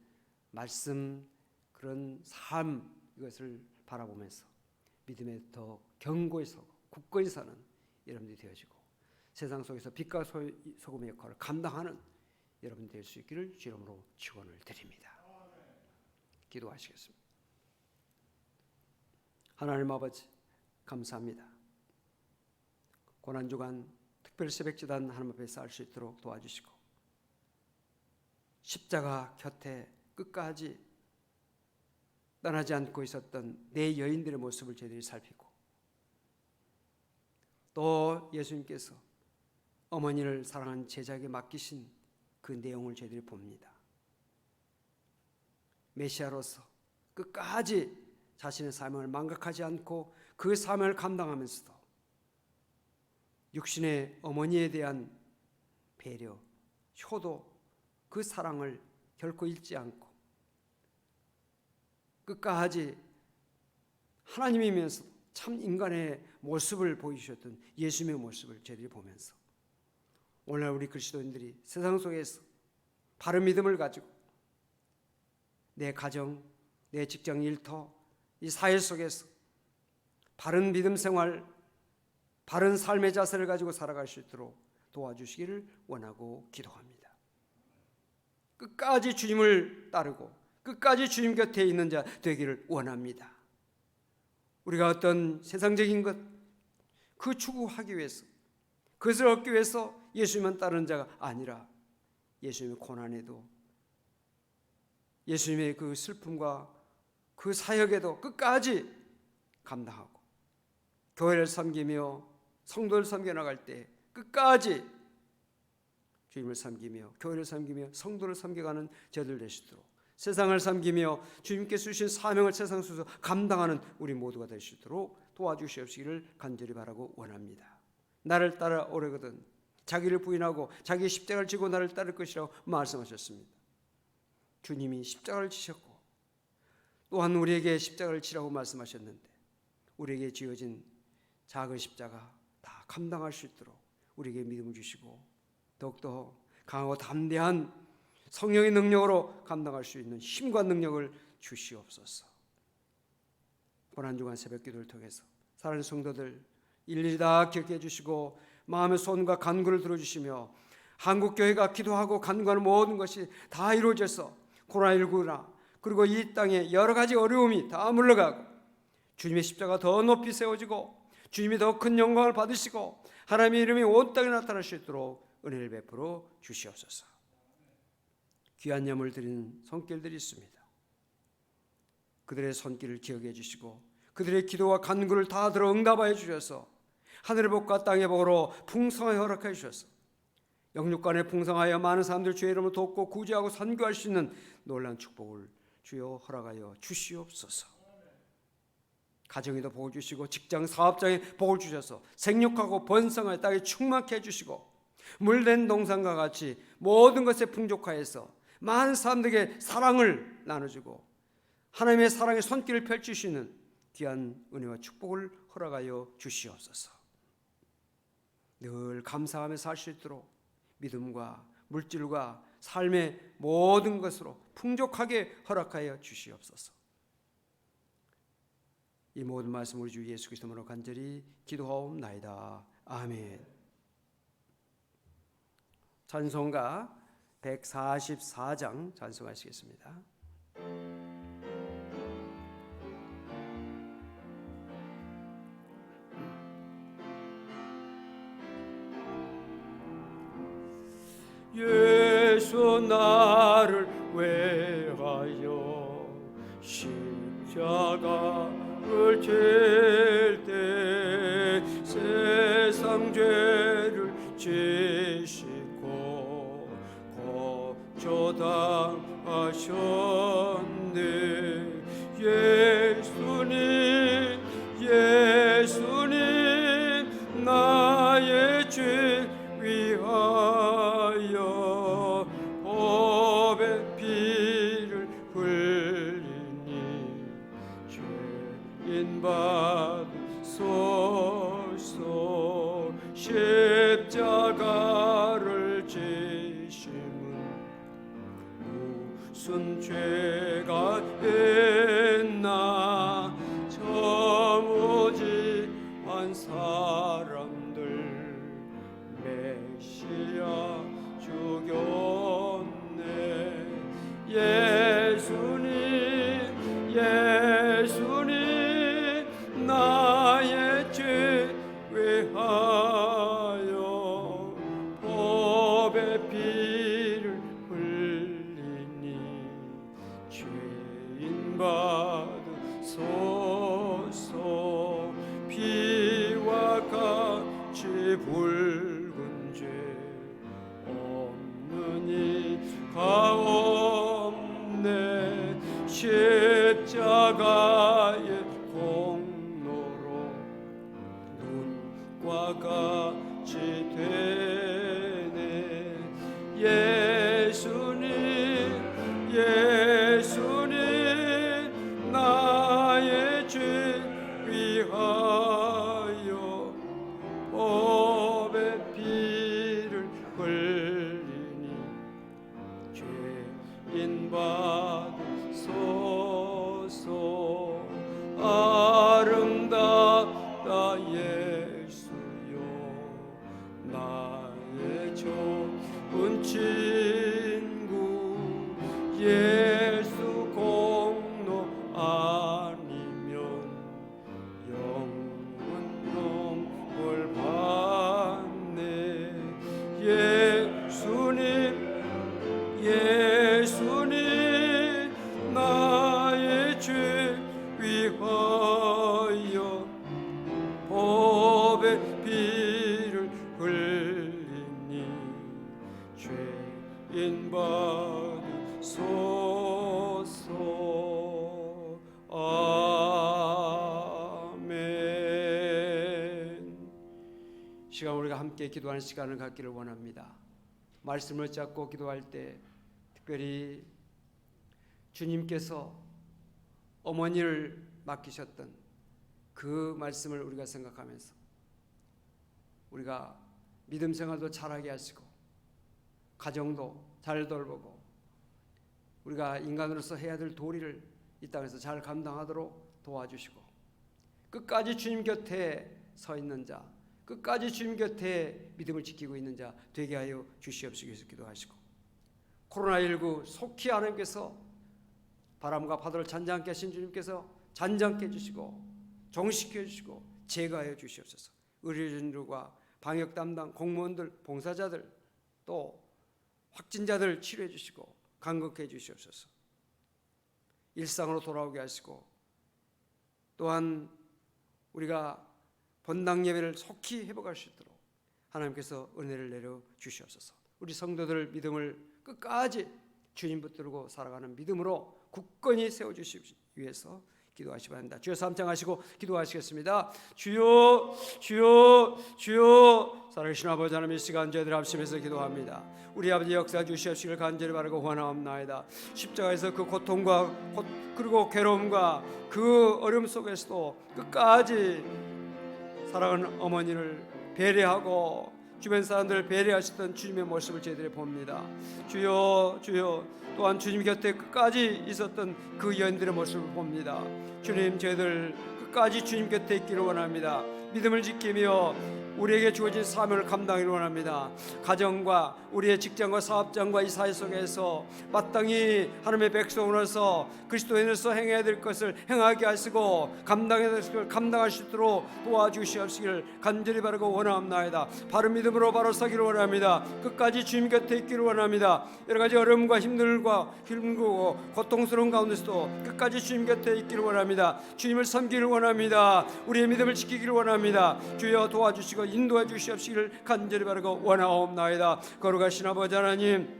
말씀, 그런 삶, 이것을 바라보면서 믿음에 더 견고히 서고 굳건히 사는 여러분들이 되어지고 세상 속에서 빛과 소금의 역할을 감당하는 여러분이 될 수 있기를 주 이름으로 축원을 드립니다. 기도하시겠습니다. 하나님 아버지, 감사합니다. 고난주간 특별 새벽지단 하나님 앞에 쌀 수 있도록 도와주시고 십자가 곁에 끝까지 떠나지 않고 있었던 내 여인들의 모습을 저희들이 살피고 또 예수님께서 어머니를 사랑하는 제자에게 맡기신 그 내용을 저희들이 봅니다. 메시아로서 끝까지 자신의 사명을 망각하지 않고 그 사명을 감당하면서도 육신의 어머니에 대한 배려, 효도, 그 사랑을 결코 잃지 않고 끝까지 하나님이면서 참 인간의 모습을 보이셨던 예수님의 모습을 저희들이 보면서 오늘날 우리 그리스도인들이 세상 속에서 바른 믿음을 가지고 내 가정, 내 직장 일터, 이 사회 속에서 바른 믿음 생활, 바른 삶의 자세를 가지고 살아갈 수 있도록 도와주시기를 원하고 기도합니다. 끝까지 주님을 따르고 끝까지 주님 곁에 있는 자 되기를 원합니다. 우리가 어떤 세상적인 것, 그 추구하기 위해서, 그것을 얻기 위해서 예수님만 따르는 자가 아니라 예수님의 고난에도, 예수님의 그 슬픔과 그 사역에도 끝까지 감당하고 교회를 섬기며 성도를 섬겨 나갈 때 끝까지 주님을 섬기며 교회를 섬기며 성도를 섬겨가는 저들 되시도록 세상을 섬기며 주님께서 주신 사명을 세상 속에서 감당하는 우리 모두가 될 수 있도록 도와주시옵시기를 간절히 바라고 원합니다. 나를 따라 오래거든 자기를 부인하고 자기의 십자가를 지고 나를 따를 것이라고 말씀하셨습니다. 주님이 십자가를 지셨고 또한 우리에게 십자가를 지라고 말씀하셨는데 우리에게 지어진 작은 십자가 다 감당할 수 있도록 우리에게 믿음을 주시고 더욱더 강하고 담대한 성령의 능력으로 감당할 수 있는 힘과 능력을 주시옵소서. 고난주간 새벽기도를 통해서 사랑하는 성도들 일일이 다 기억해 주시고 마음의 손과 간구를 들어주시며 한국교회가 기도하고 간구하는 모든 것이 다 이루어져서 코로나19나 그리고 이 땅에 여러 가지 어려움이 다 물러가고 주님의 십자가 더 높이 세워지고 주님이 더 큰 영광을 받으시고 하나님의 이름이 온 땅에 나타날 수 있도록 은혜를 베풀어 주시옵소서. 귀한 예물 드리는 손길들이 있습니다. 그들의 손길을 기억해 주시고 그들의 기도와 간구를 다 들어 응답하여 주셔서 하늘의 복과 땅의 복으로 풍성하게 허락하여 주셔서 영육간에 풍성하여 많은 사람들 주의 이름으로 돕고 구제하고 선교할 수 있는 놀라운 축복을 주여 허락하여 주시옵소서. 가정에도 복을 주시고 직장 사업장에 복을 주셔서 생육하고 번성하여 땅에 충만케 해주시고 물된 동산과 같이 모든 것에 풍족하여서 많은 사람들에게 사랑을 나눠주고 하나님의 사랑의 손길을 펼치시는 귀한 은혜와 축복을 허락하여 주시옵소서. 늘 감사하며 살 수 있도록 믿음과 물질과 삶의 모든 것으로 풍족하게 허락하여 주시옵소서. 이 모든 말씀 우리 주 예수 그리스도로 간절히 기도하옵나이다. 아멘. 찬송가 144장 찬송하시겠습니다. 예수 나를 위하여 십자가를 질 때 세상 죄를 지시고 고초당하셨네. 예수님 나의 죄 위하여 법의 피를 흘리니 죄인 받으소서. 십자가를 지심은 무슨 죄가 있나 저무지한 사람들 메시아 죽였네. 예수님 나의 죄 위하여 법의 피를 흘리니 죄인 받으소서. 피와 같이 붉은 죄 없는 이가 없네. 십자가의 공로로 눈과 같이 되네. 예수님 나의 죄 위하여 법의 피를 흘리니 죄인 받으소서. 아름답다 예수여 나의 좋은 친구. 예수 공로 아니면 영원 영벌 받네. 예수님 나의 죄 위하여 법의 피를 흘리니 죄인 받으소서. 아멘. 시간 우리가 함께 기도하는 시간을 갖기를 원합니다. 말씀을 잡고 기도할 때 특별히 주님께서 어머니를 맡기셨던 그 말씀을 우리가 생각하면서 우리가 믿음 생활도 잘하게 하시고 가정도 잘 돌보고 우리가 인간으로서 해야 될 도리를 이 땅에서 잘 감당하도록 도와주시고 끝까지 주님 곁에 서 있는 자, 끝까지 주님 곁에 믿음을 지키고 있는 자 되게 하여 주시옵시고 해서 기도하시고 코로나19 속히 하나님께서 바람과 파도를 잔잔케 하신 주님께서 잔잔케 해주시고 정식해 주시고 제거하여 주시옵소서. 의료진들과 방역 담당 공무원들, 봉사자들 또 확진자들 치료해 주시고 간극해 주시옵소서. 일상으로 돌아오게 하시고 또한 우리가 본당 예배를 속히 회복할 수 있도록 하나님께서 은혜를 내려 주시옵소서. 우리 성도들 믿음을 끝까지 주님 붙들고 살아가는 믿음으로 굳건히 세워주시기 위해서 기도하시기 바랍니다. 주여 삼창하시고 기도하시겠습니다. 주여 주여 주여. 살아계신 아버지 하나님, 이 시간 저희들 합심해서 기도합니다. 우리 아버지 역사 주시옵시길 간절히 바라고 원하옵나이다. 십자가에서 그 고통과 그리고 괴로움과 그 어려움 속에서도 끝까지 사랑하는 어머니를 배려하고 주변 사람들을 배려하셨던 주님의 모습을 저희들이 봅니다. 주여 주여. 또한 주님 곁에 끝까지 있었던 그 여인들의 모습을 봅니다. 주님, 저희들 끝까지 주님 곁에 있기를 원합니다. 믿음을 지키며 우리에게 주어진 사명을 감당하기를 원합니다. 가정과 우리의 직장과 사업장과 이 사회 속에서 마땅히 하나님의 백성으로서 그리스도인으로서 행해야 될 것을 행하게 하시고 감당해야 될 것을 감당할 수 있도록 도와주시옵시기를 간절히 바라고 원하옵나이다. 바른 믿음으로 바로 서기를 원합니다. 끝까지 주님 곁에 있기를 원합니다. 여러 가지 어려움과 힘들고 고통스러운 가운데서도 끝까지 주님 곁에 있기를 원합니다. 주님을 섬기기를 원합니다. 우리의 믿음을 지키기를 원합니다. 주여 도와주시고 인도해 주시옵시기를 간절히 바라고 원하옵나이다. 거룩하신 아버지 하나님,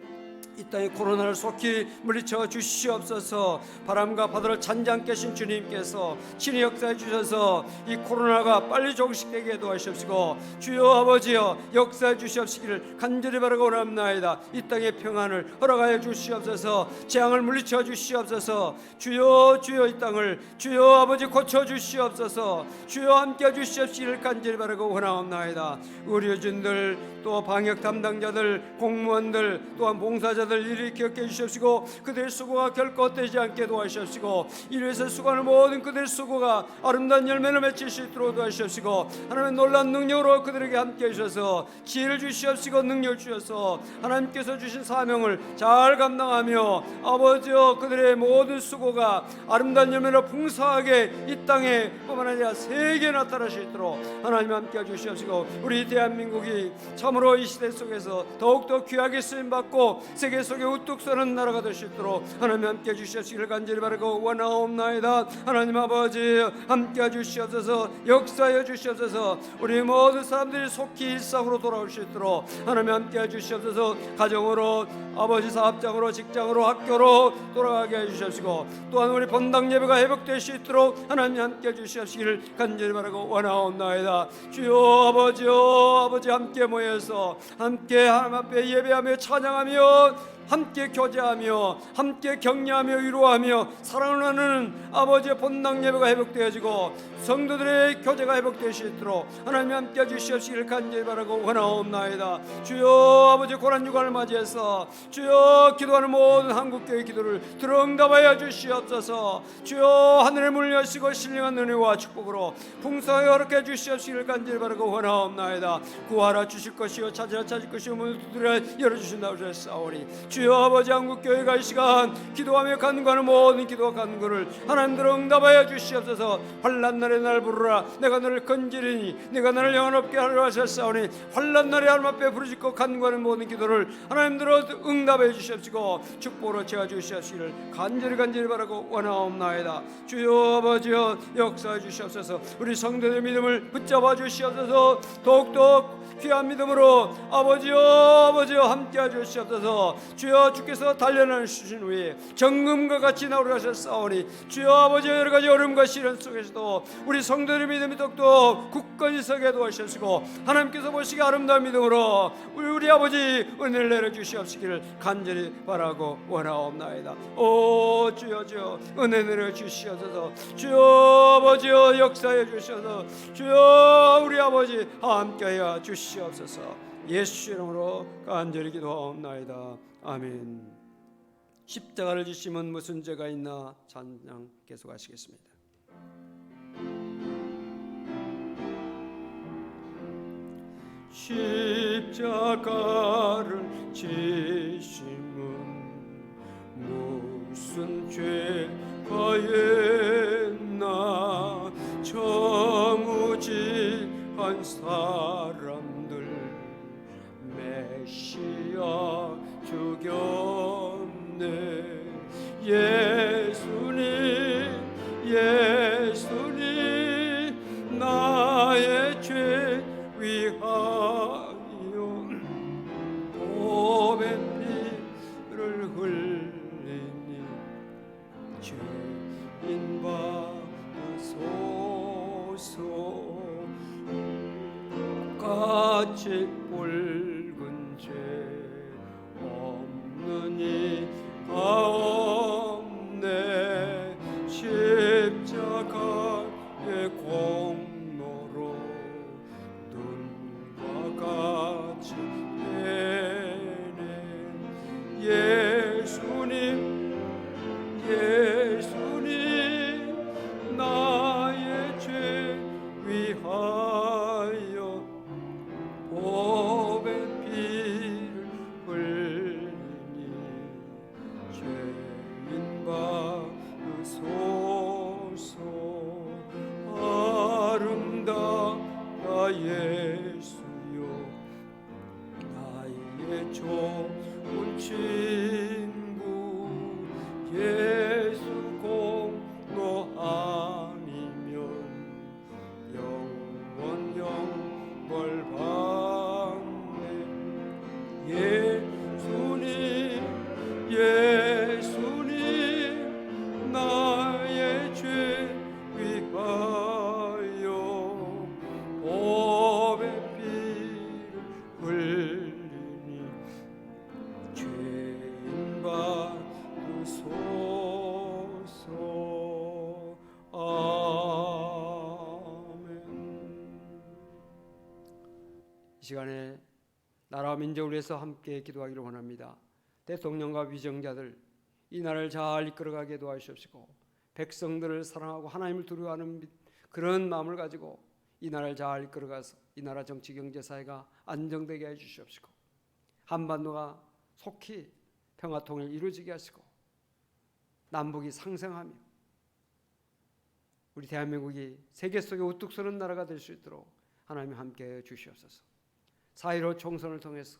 이 땅의 코로나를 속히 물리쳐 주시옵소서. 바람과 바다를 잔잔케 하신 주님께서 친히 역사해 주셔서 이 코로나가 빨리 종식되게 도와주시옵시고 주여 아버지여 역사해 주시옵시기를 간절히 바라고 원합나이다. 이 땅의 평안을 허락하여 주시옵소서. 재앙을 물리쳐 주시옵소서. 주여 주여 이 땅을 주여 아버지 고쳐 주시옵소서. 주여 함께 주시옵시기를 간절히 바라고 원하옵나이다. 의료진들 또 방역 담당자들 공무원들 또한 봉사자들 이를 기억해 주시옵시고 그들의 수고가 결코 헛되지 않게 도와주시옵시고 이를 위해서 수고하는 모든 그들의 수고가 아름다운 열매를 맺힐 수 있도록 도와주시옵시고 하나님의 놀라운 능력으로 그들에게 함께 해주셔서 지혜를 주시옵시고 능력을 주셔서 하나님께서 주신 사명을 잘 감당하며 아버지여 그들의 모든 수고가 아름다운 열매로 풍성하게 이 땅에 뿐만 아니라 세계에 나타날 수 있도록 하나님 함께 해주시옵시고 우리 대한민국이 참으로 이 시대 속에서 더욱더 귀하게 쓰임받고 세계 속에 우뚝 서는 나라가 될 수 있도록 하나님 함께 해주시옵시기를 간절히 바라고 원하옵나이다. 하나님 아버지 함께 해주시옵소서. 역사해 주시옵소서. 우리 모든 사람들이 속히 일상으로 돌아올 수 있도록 하나님 함께 해주시옵소서. 가정으로 아버지 사업장으로 직장으로 학교로 돌아가게 해주시옵시고 또한 우리 본당 예배가 회복될 수 있도록 하나님 함께 해주시옵시기를 간절히 바라고 원하옵나이다. 주여 아버지여 아버지 함께 모여서 함께 하나님 앞에 예배하며 찬양하며 함께 교제하며 함께 격려하며 위로하며 사랑을 나누는 아버지의 본당 예배가 회복되어지고 성도들의 교제가 회복될 수 있도록 하나님 함께 해주시옵시기를 간절히 바라고 원하옵나이다. 주여 아버지 고난주간을 맞이해서 주여 기도하는 모든 한국교회 기도를 들어응답하여 주시옵소서. 주여 하늘의 문을 여시고 신령한 은혜와 축복으로 풍성하게 허락해 주시옵시기를 간절히 바라고 원하옵나이다. 구하라 주실 것이요 찾으라 찾을 것이요 문을 두드려 열어주신다고 하셨사오니 주여 아버지 한국교회가 이 시간 기도하며 간구하는 모든 기도와 간구를 하나님들어 응답하여 주시옵소서. 환난 날에 날 부르라 내가 너를 건지리니 내가 너를 영원롭게 하리라 하셨사오니 환난 날에 하나님 앞에 부르짖고 간구하는 모든 기도를 하나님들어 응답해 주시옵시고 축복으로 채워 주시옵시기를 간절히 바라고 원하옵나이다. 주여 아버지여 역사해 주시옵소서. 우리 성도들의 믿음을 붙잡아 주시옵소서. 더욱더 귀한 믿음으로 아버지여 함께해 주시옵소서. 주여 주께서 단련을 주신 후에 정금과 같이 나오려 하셨사오니 주여 아버지여 여러 가지 어려움과 시련 속에서도 우리 성도들의 믿음이 더욱더 굳건히 서게 도와주시고 하나님께서 보시기 아름다운 믿음으로 우리 아버지 은혜를 내려주시옵시기를 간절히 바라고 원하옵나이다. 오 주여 은혜 내려주시옵소서. 주여 아버지여 역사해 주셔서 주여 우리 아버지 함께하여 주시옵소서. 예수 이름으로 간절히 기도하옵나이다. 아멘. 십자가를 지심은 무슨 죄가 있나 찬양 계속하시겠습니다. 십자가를 지심은 무슨 죄가 있나 정우지한 사람들 메시아 죽였네. 예수님 나의 죄 위하여 보배 피를 흘리니 죄인 받으소서. 같이 붉은 죄 없는 이가 없네. 십자가의 공로로 눈과 같이 되네. 예수님 나의 죄 위하여 보배 피를 흘리니 죄인 받으소서. 아름다운 예수여 나의 좋은 친구 예수 공로 아니면 영원 영벌 받네. 예수님 나의 죄 위하여 보배 피를 흘리니 죄인 받으소서. 아멘. 이 시간에 나라와 민족을 위해서 함께 기도하기를 원합니다. 대통령과 위정자들 이 나라를 잘 이끌어가게 도와주시옵시고 백성들을 사랑하고 하나님을 두려워하는 그런 마음을 가지고 이 나라를 잘 이끌어가서 이 나라 정치 경제 사회가 안정되게 해주시옵시고 한반도가 속히 평화 통일 이루어지게 하시고 남북이 상생하며 우리 대한민국이 세계 속에 우뚝 서는 나라가 될 수 있도록 하나님 함께해 주시옵소서. 4.15 총선을 통해서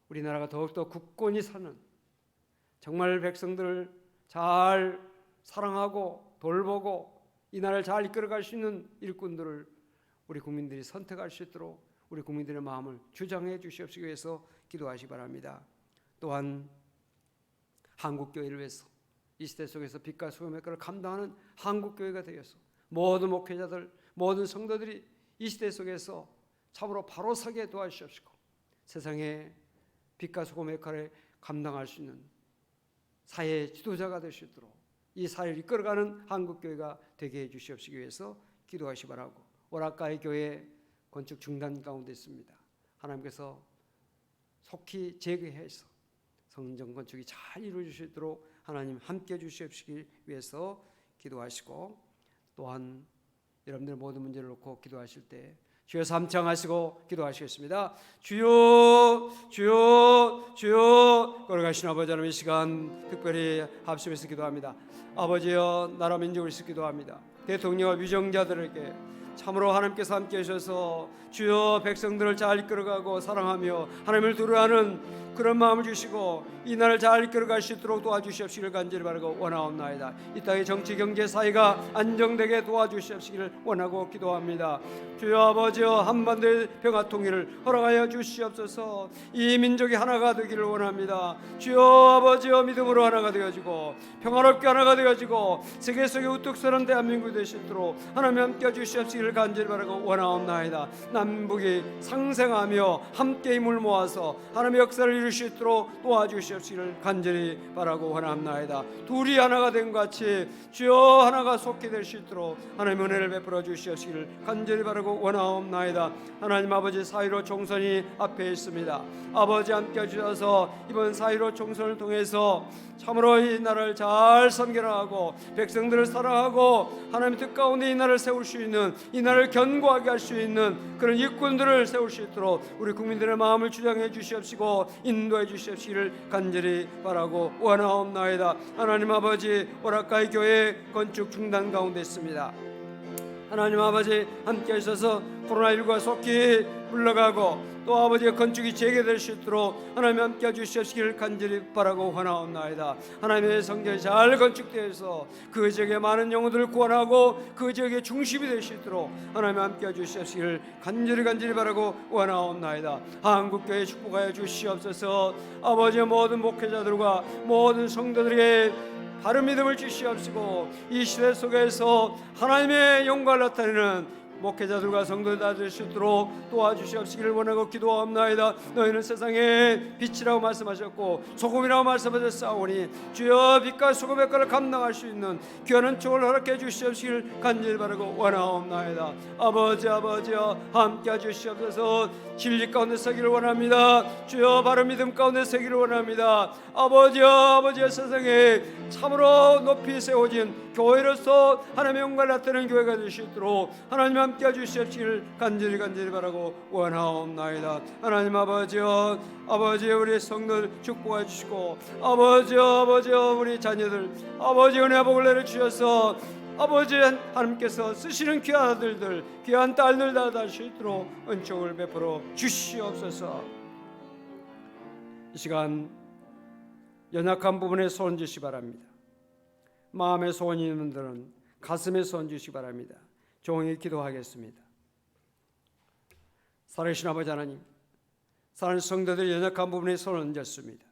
우리나라가 더욱더 굳건히 사는 정말 백성들을 잘 사랑하고 돌보고 이 나라를 잘 이끌어갈 수 있는 일꾼들을 우리 국민들이 선택할 수 있도록 우리 국민들의 마음을 주장해 주시옵시기 위해서 기도하시기 바랍니다. 또한 한국교회를 위해서 이 시대 속에서 빛과 소금의 것을 감당하는 한국교회가 되어서 모든 목회자들 모든 성도들이 이 시대 속에서 참으로 바로 서게 도와주시옵시고 세상에 빛과 소금의 역할을 감당할 수 있는 사회의 지도자가 될 수 있도록 이 사회를 이끌어가는 한국교회가 되게 해주시옵시기 위해서 기도하시 바라고 오락가의 교회 건축 중단 가운데 있습니다. 하나님께서 속히 재개해서 성전 건축이 잘 이루어질 수 있도록 하나님 함께해 주시옵시기 위해서 기도하시고 또한 여러분들 모든 문제를 놓고 기도하실 때 주여 삼창하시고 기도하시겠습니다. 주여 주여 주여 걸어가신 아버지 하나님 이 시간 특별히 합심해서 기도합니다. 아버지여 나라 민족을 위해서 기도합니다. 대통령과 위정자들에게 참으로 하나님께서 함께 하셔서 주여 백성들을 잘 이끌어가고 사랑하며 하나님을 두려워하는 그런 마음을 주시고 이 나라를 잘 이끌어갈 수 있도록 도와주시옵시기를 간절히 바라고 원하옵나이다. 이 땅의 정치 경제 사회가 안정되게 도와주시옵시기를 원하고 기도합니다. 주여 아버지여, 한반도의 평화 통일을 허락하여 주시옵소서. 이 민족이 하나가 되기를 원합니다. 주여 아버지여, 믿음으로 하나가 되어지고 평화롭게 하나가 되어지고 세계 속에 우뚝 서는 대한민국이 되실 수 있도록 하나님 함께 주시옵시기를 간절히 바라고 원하옵나이다. 남북이 상생하며 함께 힘을 모아서 하나님의 역사를 이룰 수 있도록 도와주시옵시기를 간절히 바라고 원하옵나이다. 둘이 하나가 된 것 같이 주여 하나가 속히 될 수 있도록 하나님의 은혜를 베풀어 주시옵시기를 간절히 바라고 원하옵나이다. 하나님 아버지, 4.15 총선이 앞에 있습니다. 아버지 함께 주셔서 이번 4.15 총선을 통해서 참으로 이 나라를 잘 섬겨나가고 백성들을 사랑하고 하나님의 뜻 가운데 이 나라를 세울 수 있는, 이 나라를 견고하게 할 수 있는 그런 일꾼들을 세울 수 있도록 우리 국민들의 마음을 주장해 주시옵시고 인도해 주시옵시기를 간절히 바라고 원하옵나이다. 하나님 아버지, 오락가의 교회 건축 중단 가운데 있습니다. 하나님 아버지 함께 하셔서 코로나19가 속히 물러가고 또 아버지의 건축이 재개될 수 있도록 하나님 함께 해주시옵시기를 간절히 바라고 원하옵나이다. 하나님의 성전이 잘 건축되어서 그 지역에 많은 영혼들을 구원하고 그 지역의 중심이 될 수 있도록 하나님 함께 해주시옵시기를 간절히 바라고 원하옵나이다. 한국교회 축복하여 주시옵소서. 아버지의 모든 목회자들과 모든 성도들에게 바른 믿음을 주시옵시고 이 시대 속에서 하나님의 영광을 나타내는 목회자들과 성도들 다 될 수 있도록 도와주시옵시기를 원하고 기도하옵나이다. 너희는 세상의 빛이라고 말씀하셨고 소금이라고 말씀하셨사오니 주여 빛과 소금의 역할을 감당할 수 있는 귀한 은총을 허락해 주시옵시기를 간절히 바라고 원하옵나이다. 아버지여 함께 해주시옵소서. 진리 가운데 서기를 원합니다. 주여 바른 믿음 가운데 서기를 원합니다. 아버지여 세상에 참으로 높이 세워진 교회로서 하나님의 영광을 나타내는 교회가 될 수 있도록 하나님 함께 해주시옵시기를 간절히 바라고 원하옵나이다. 하나님 아버지여 우리 성도들 축복해 주시고 아버지여 우리 자녀들 아버지 은혜와 복을 내려주셔서 아버지 하나님께서 쓰시는 귀한 아들들 귀한 딸들 다 될 수 있도록 은총을 베풀어 주시옵소서. 이 시간 연약한 부분에 손 주시기 바랍니다. 마음에 소원이 있는 분들은 가슴에 손 주시기 바랍니다. 종이 기도하겠습니다. 살아계신 아버지 하나님, 사랑하는 성도들 연약한 부분에 손을 얹었습니다.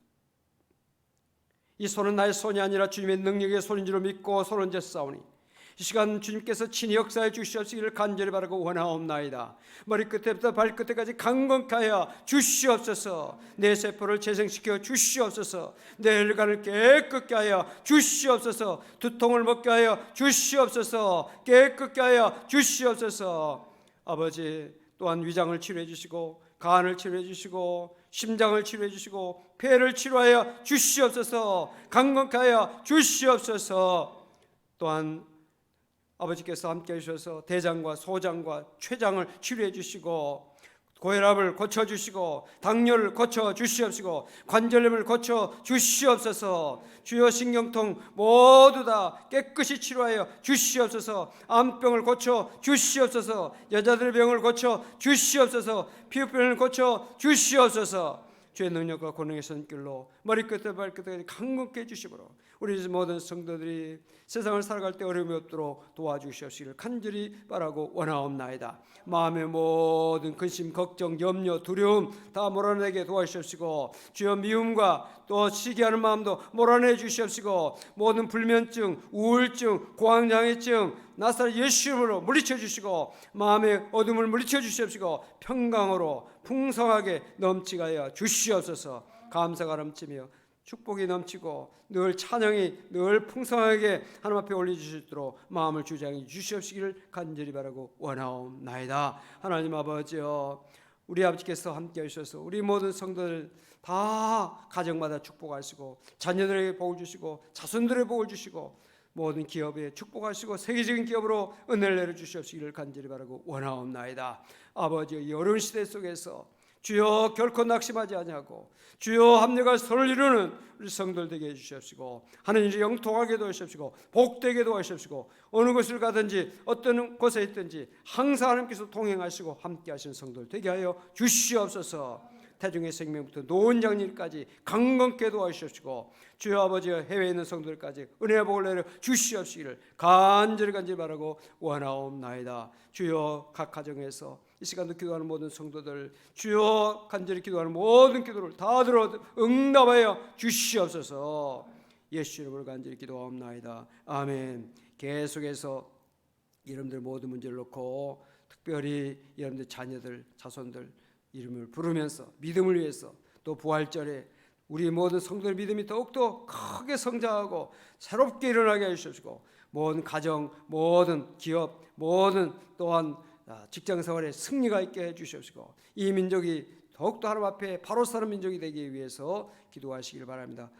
이 손은 나의 손이 아니라 주님의 능력의 손인 줄 믿고 손을 얹었사오니 이 시간 주님께서 친히 역사해 주시옵시기를 간절히 바라고 원하옵나이다. 머리끝부터 발끝까지 강건케 하여 주시옵소서. 내 세포를 재생시켜 주시옵소서. 내 혈관을 깨끗게 하여 주시옵소서. 두통을 먹게 하여 주시옵소서. 깨끗게 하여 주시옵소서. 아버지 또한 위장을 치료해 주시고 간을 치료해 주시고 심장을 치료해 주시고 폐를 치료하여 주시옵소서. 강건케 하여 주시옵소서. 또한 아버지께서 함께 해주셔서 대장과 소장과 췌장을 치료해 주시고 고혈압을 고쳐주시고 당뇨를 고쳐주시옵시고 관절염을 고쳐주시옵소서. 주여 신경통 모두 다 깨끗이 치료하여 주시옵소서. 암병을 고쳐주시옵소서. 여자들의 병을 고쳐주시옵소서. 피부병을 고쳐주시옵소서. 주의 능력과 권능의 손길로 머리끝에 발끝까지 강건케 해주시므로 우리 모든 성도들이 세상을 살아갈 때 어려움이 없도록 도와주시옵시기를 간절히 바라고 원하옵나이다. 마음의 모든 근심, 걱정, 염려, 두려움 다 몰아내게 도와주시옵시고 주여 미움과 또 시기하는 마음도 몰아내 주시옵시고 모든 불면증, 우울증, 공황장애증 나사렛 예수 이름으로 물리쳐 주시고 마음의 어둠을 물리쳐 주시옵시고 평강으로 풍성하게 넘치게 하여 주시옵소서. 감사가 넘치며 축복이 넘치고 늘 찬양이 늘 풍성하게 하나님 앞에 올려주실 수 있도록 마음을 주장해 주시옵시기를 간절히 바라고 원하옵나이다. 하나님 아버지여, 우리 아버지께서 함께 하셔서 우리 모든 성도들 다 가정마다 축복하시고 자녀들에게 복을 주시고 자손들에게 복을 주시고 모든 기업에 축복하시고 세계적인 기업으로 은혜를 내려주시옵시기를 간절히 바라고 원하옵나이다. 아버지, 이 어려운 시대 속에서 주여 결코 낙심하지 아니하고 주여 합력과 서로를 이루는 우리 성도들 되게 해주시옵시고 하나님의 영통하게 도와주시옵시고 복되게 도와주시옵시고 어느 곳을 가든지 어떤 곳에 있든지 항상 하나님께서 동행하시고 함께 하시는 성도들 되게 하여 주시옵소서. 태중의 생명부터 노원장님까지 강건케 도와주시옵시고 주여 아버지 해외에 있는 성도들까지 은혜의 복을 내려 주시옵시기를 간절히 바라고 원하옵나이다. 주여 각 가정에서 이 시간도 기도하는 모든 성도들 주여 간절히 기도하는 모든 기도를 다 들어 응답하여 주시옵소서. 예수 이름으로 간절히 기도하옵나이다. 아멘. 계속해서 여러분들 모든 문제를 놓고 특별히 여러분들 자녀들 자손들 이름을 부르면서 믿음을 위해서 또 부활절에 우리 모든 성도의 믿음이 더욱더 크게 성장하고 새롭게 일어나게 해주시고 모든 가정 모든 기업 모든 또한 직장생활에 승리가 있게 해주시옵시고 이 민족이 더욱더 하나님 앞에 바로 서는 민족이 되기 위해서 기도하시길 바랍니다.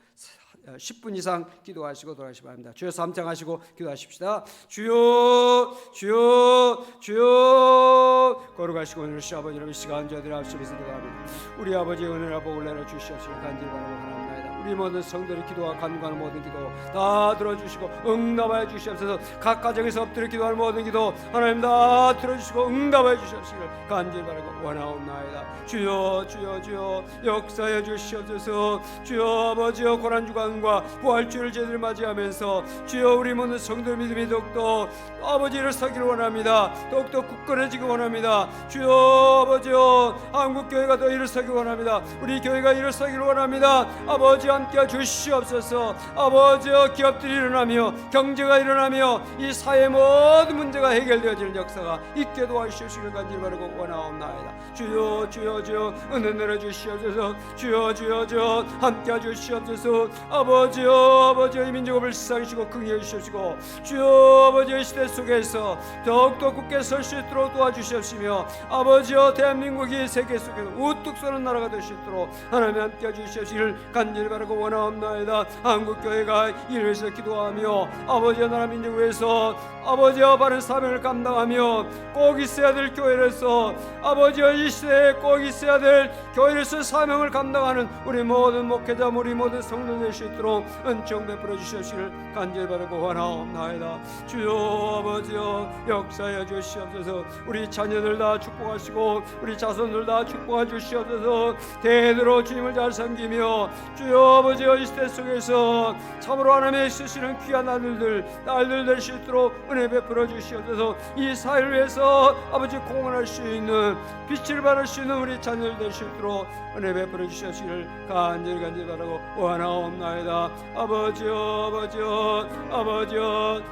10분 이상 기도하시고 돌아가시기 바랍니다. 주여 삼창하시고 기도하십시다. 주여 주여 주여 거룩하시고 오늘시 아버지 이름 시간 저들 앞서서 기도합니다. 우리 아버지의 은혜와 복을 내려 주시옵시길 간절히 바라고 하나옵나이다. 우리 모든 성도의 기도와 간구하는 모든 기도 다 들어주시고 응답하여 주시옵소서. 각 가정에서 엎드려 기도하는 모든 기도 하나님 다 들어주시고 응답하여 주시옵시길 간절히 바라고 원하옵나이다. 주여 주여 주여 역사해 주시옵소서. 주여 아버지여 고난주간과 부활주를 제대로 맞이하면서 주여 우리 모든 성도의 믿음이 더욱더 아버지를 서기를 원합니다. 더욱더 굳건해지기 원합니다. 주여 아버지여 한국교회가 더 일어서기 원합니다. 우리 교회가 일어서기를 원합니다. 아버지 함께 주시옵소서. 아버지여 기업들이 일어나며 경제가 일어나며 이 사회 모든 문제가 해결되어지는 역사가 있게 도와주시기를 간절히 바라고 원하옵나이다. 주여 주여 주여 은혜 내려주시옵소서. 주여 주여 주여 함께 주시옵소서. 아버지여 이 민족을 불쌍히시고 긍휼히 주시옵시고 주여 아버지의 시대 속에서 더욱더 굳게 설 수 있도록 도와주시옵시며 아버지여 대한민국이 세계 속에서 우뚝 서는 나라가 될 수 있도록 하나님 함께 주시옵시기를 간절히 바라고 원하옵나이다. 한국교회가 이를 위해서 기도하며 아버지여 나라 민족을 위해서 아버지여 바른 사명을 감당하며 꼭 있어야 될 교회로서 아버지여 이 시대에 꼭 있어야 될 교회로서 사명을 감당하는 우리 모든 목회자 우리 모든 성도 될 수 있도록 은총 베풀어 주시옵시기를 간절히 바라고 원하옵나이다. 주여 아버지여 역사해 주시옵소서. 우리 자녀들 다 축복하시고 우리 자손들 다 축복해 주시옵소서. 대대로 주님을 잘 섬기며 주여 아버지여 이 시대 속에서 참으로 하나님의 쓰시는 귀한 아들들 딸들 될 수 있도록 은혜 베풀어 주시옵소서. 이 사회를 위해서 아버지 공헌할 수 있는 빛을 발할 수 있는 우리 자녀들 될 수 있도록 은혜 베풀어 주시옵시기를 간절히 바라고 원하옵나이다. 아버지여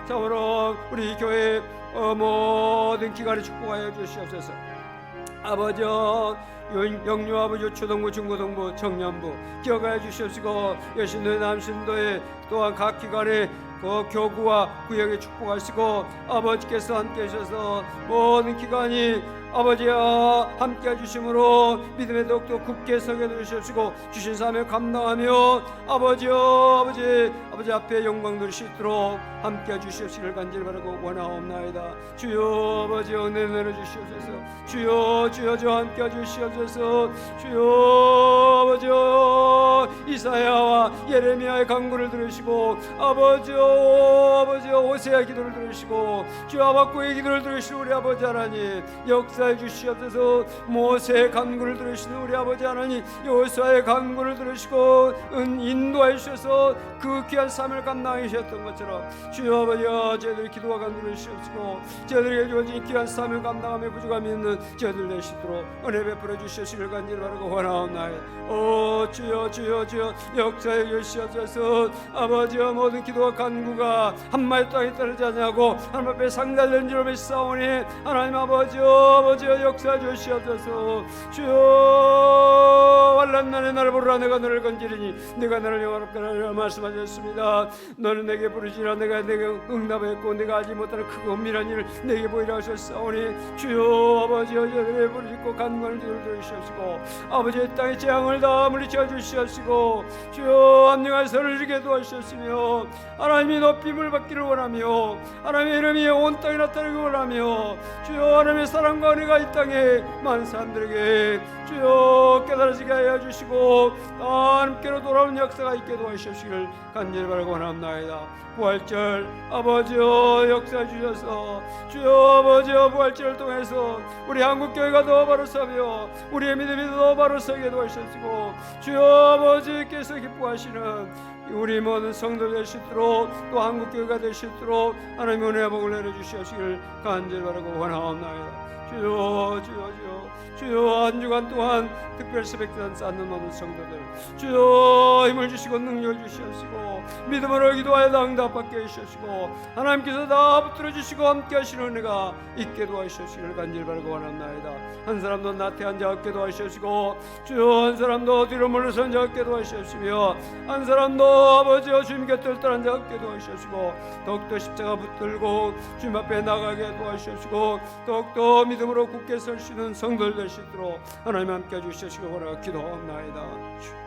참으로 우리 교회 모든 기관에 축복하여 주시옵소서. 아버지여 영유 아버지 초등부 중고등부 청년부 기억하여 주시옵시고 여신도의 남신도의 또한 각 기관의 그 교구와 구역에 축복하시고 아버지께서 함께 하셔서 모든 기관이 아버지와 함께 해주심으로 믿음의 더욱더 굳게 서게 해주시옵시고 주신 사명 감당하며 아버지 앞에 영광 돌릴 수 있도록 함께 해주시옵시기를 간절히 바라고 원하옵나이다. 주여 아버지 은혜 내려주시옵소서. 주여 주여 함께 해주시옵소서. 주여 아버지 이사야와 예레미야의 간구를 들으시고 아버지 오세아의 기도를 들으시고 주여 하박국의 기도를 들으시고 우리 아버지 하나님 역사해 주시옵소서. 모세의 간구를 들으시는 우리 아버지 하나님 여호수아의 간구를 들으시고 인도하여 주셔서 그 귀한 삶을 감당해 주셨던 것처럼 주여 아버지 저희들의 기도와 간구를 주시옵시고 저희들에게 주어진 귀한 삶을 감당하며 부족함이 있는 저희들 되시도록 은혜 베풀어 주시옵시기를 간절히 바라고 원하옵나이다. 주여 역사해 주시옵소서. 아버지여 모든 기도와 간구가 한마디 땅에 떨어지지 않냐고 하나님 앞에 상달된 줄 믿사오니 하나님 아버지여 역사해 주시옵소서. 주여 환난 날에 나를 부르라 내가 너를 건지리니 내가 너를 영화롭게 하리라 말씀하셨습니다. 너는 내게 부르시라 내가 내게 응답했고 내가 알지 못하는 크고 은밀한 일을 내게 보이라 하셨사오니 주여 아버지여 저를 부르시고 간구하는 기도를 들으시옵시고 아버지의 땅의 재앙을 다 물리쳐 주시옵시고 주여 합력한 선을 이루게 도와주셨으며 하나님이 높임을 받기를 원하며 하나님의 이름이 온 땅에 나타나기를 원하며 주여 하나님의 사랑과 은혜가 이 땅에 많은 사람들에게 주여 깨달아지게 하여 주시고 다 함께로 돌아오는 역사가 있게 도와주시기를 간절히 바라고 원합나이다. 부활절 아버지여 역사해 주셔서 주여 아버지여 부활절을 통해서 우리 한국교회가 더 바로 서며 우리의 믿음이 더 바로 서게 도와주시고 주여 아버지께서 기뻐하시는 우리 모든 성도 될 수 있도록 또 한국교회가 될 수 있도록 하나님의 은혜와 복을 내려주시기를 간절히 바라고 원하옵나이다. 주여 주여 주여 주여 한 주간 동안 특별 새벽기도 쌓는 모든 성도들 주여 힘을 주시고 능력을 주시옵시고 믿음으로 기도하여 응답받게 해주시고 하나님께서 다 붙들어 주시고 함께 하시는 은혜가 있게 도와주시기를 간절히 바라고 원합나이다. 한 사람도 나태한 자 없게 도와주시고 주여 한 사람도 뒤로 물러선 자 없게 도와주시며 한 사람도 아버지여 주님 곁을 떠난 자 없게 도와주시고 더욱더 십자가 붙들고 주님 앞에 나가게 도와주시고 더욱더 믿음으로 굳게 설 수 있는 성도들 될 수 있도록 하나님 함께 해주시시고 원하고 기도하옵나이다.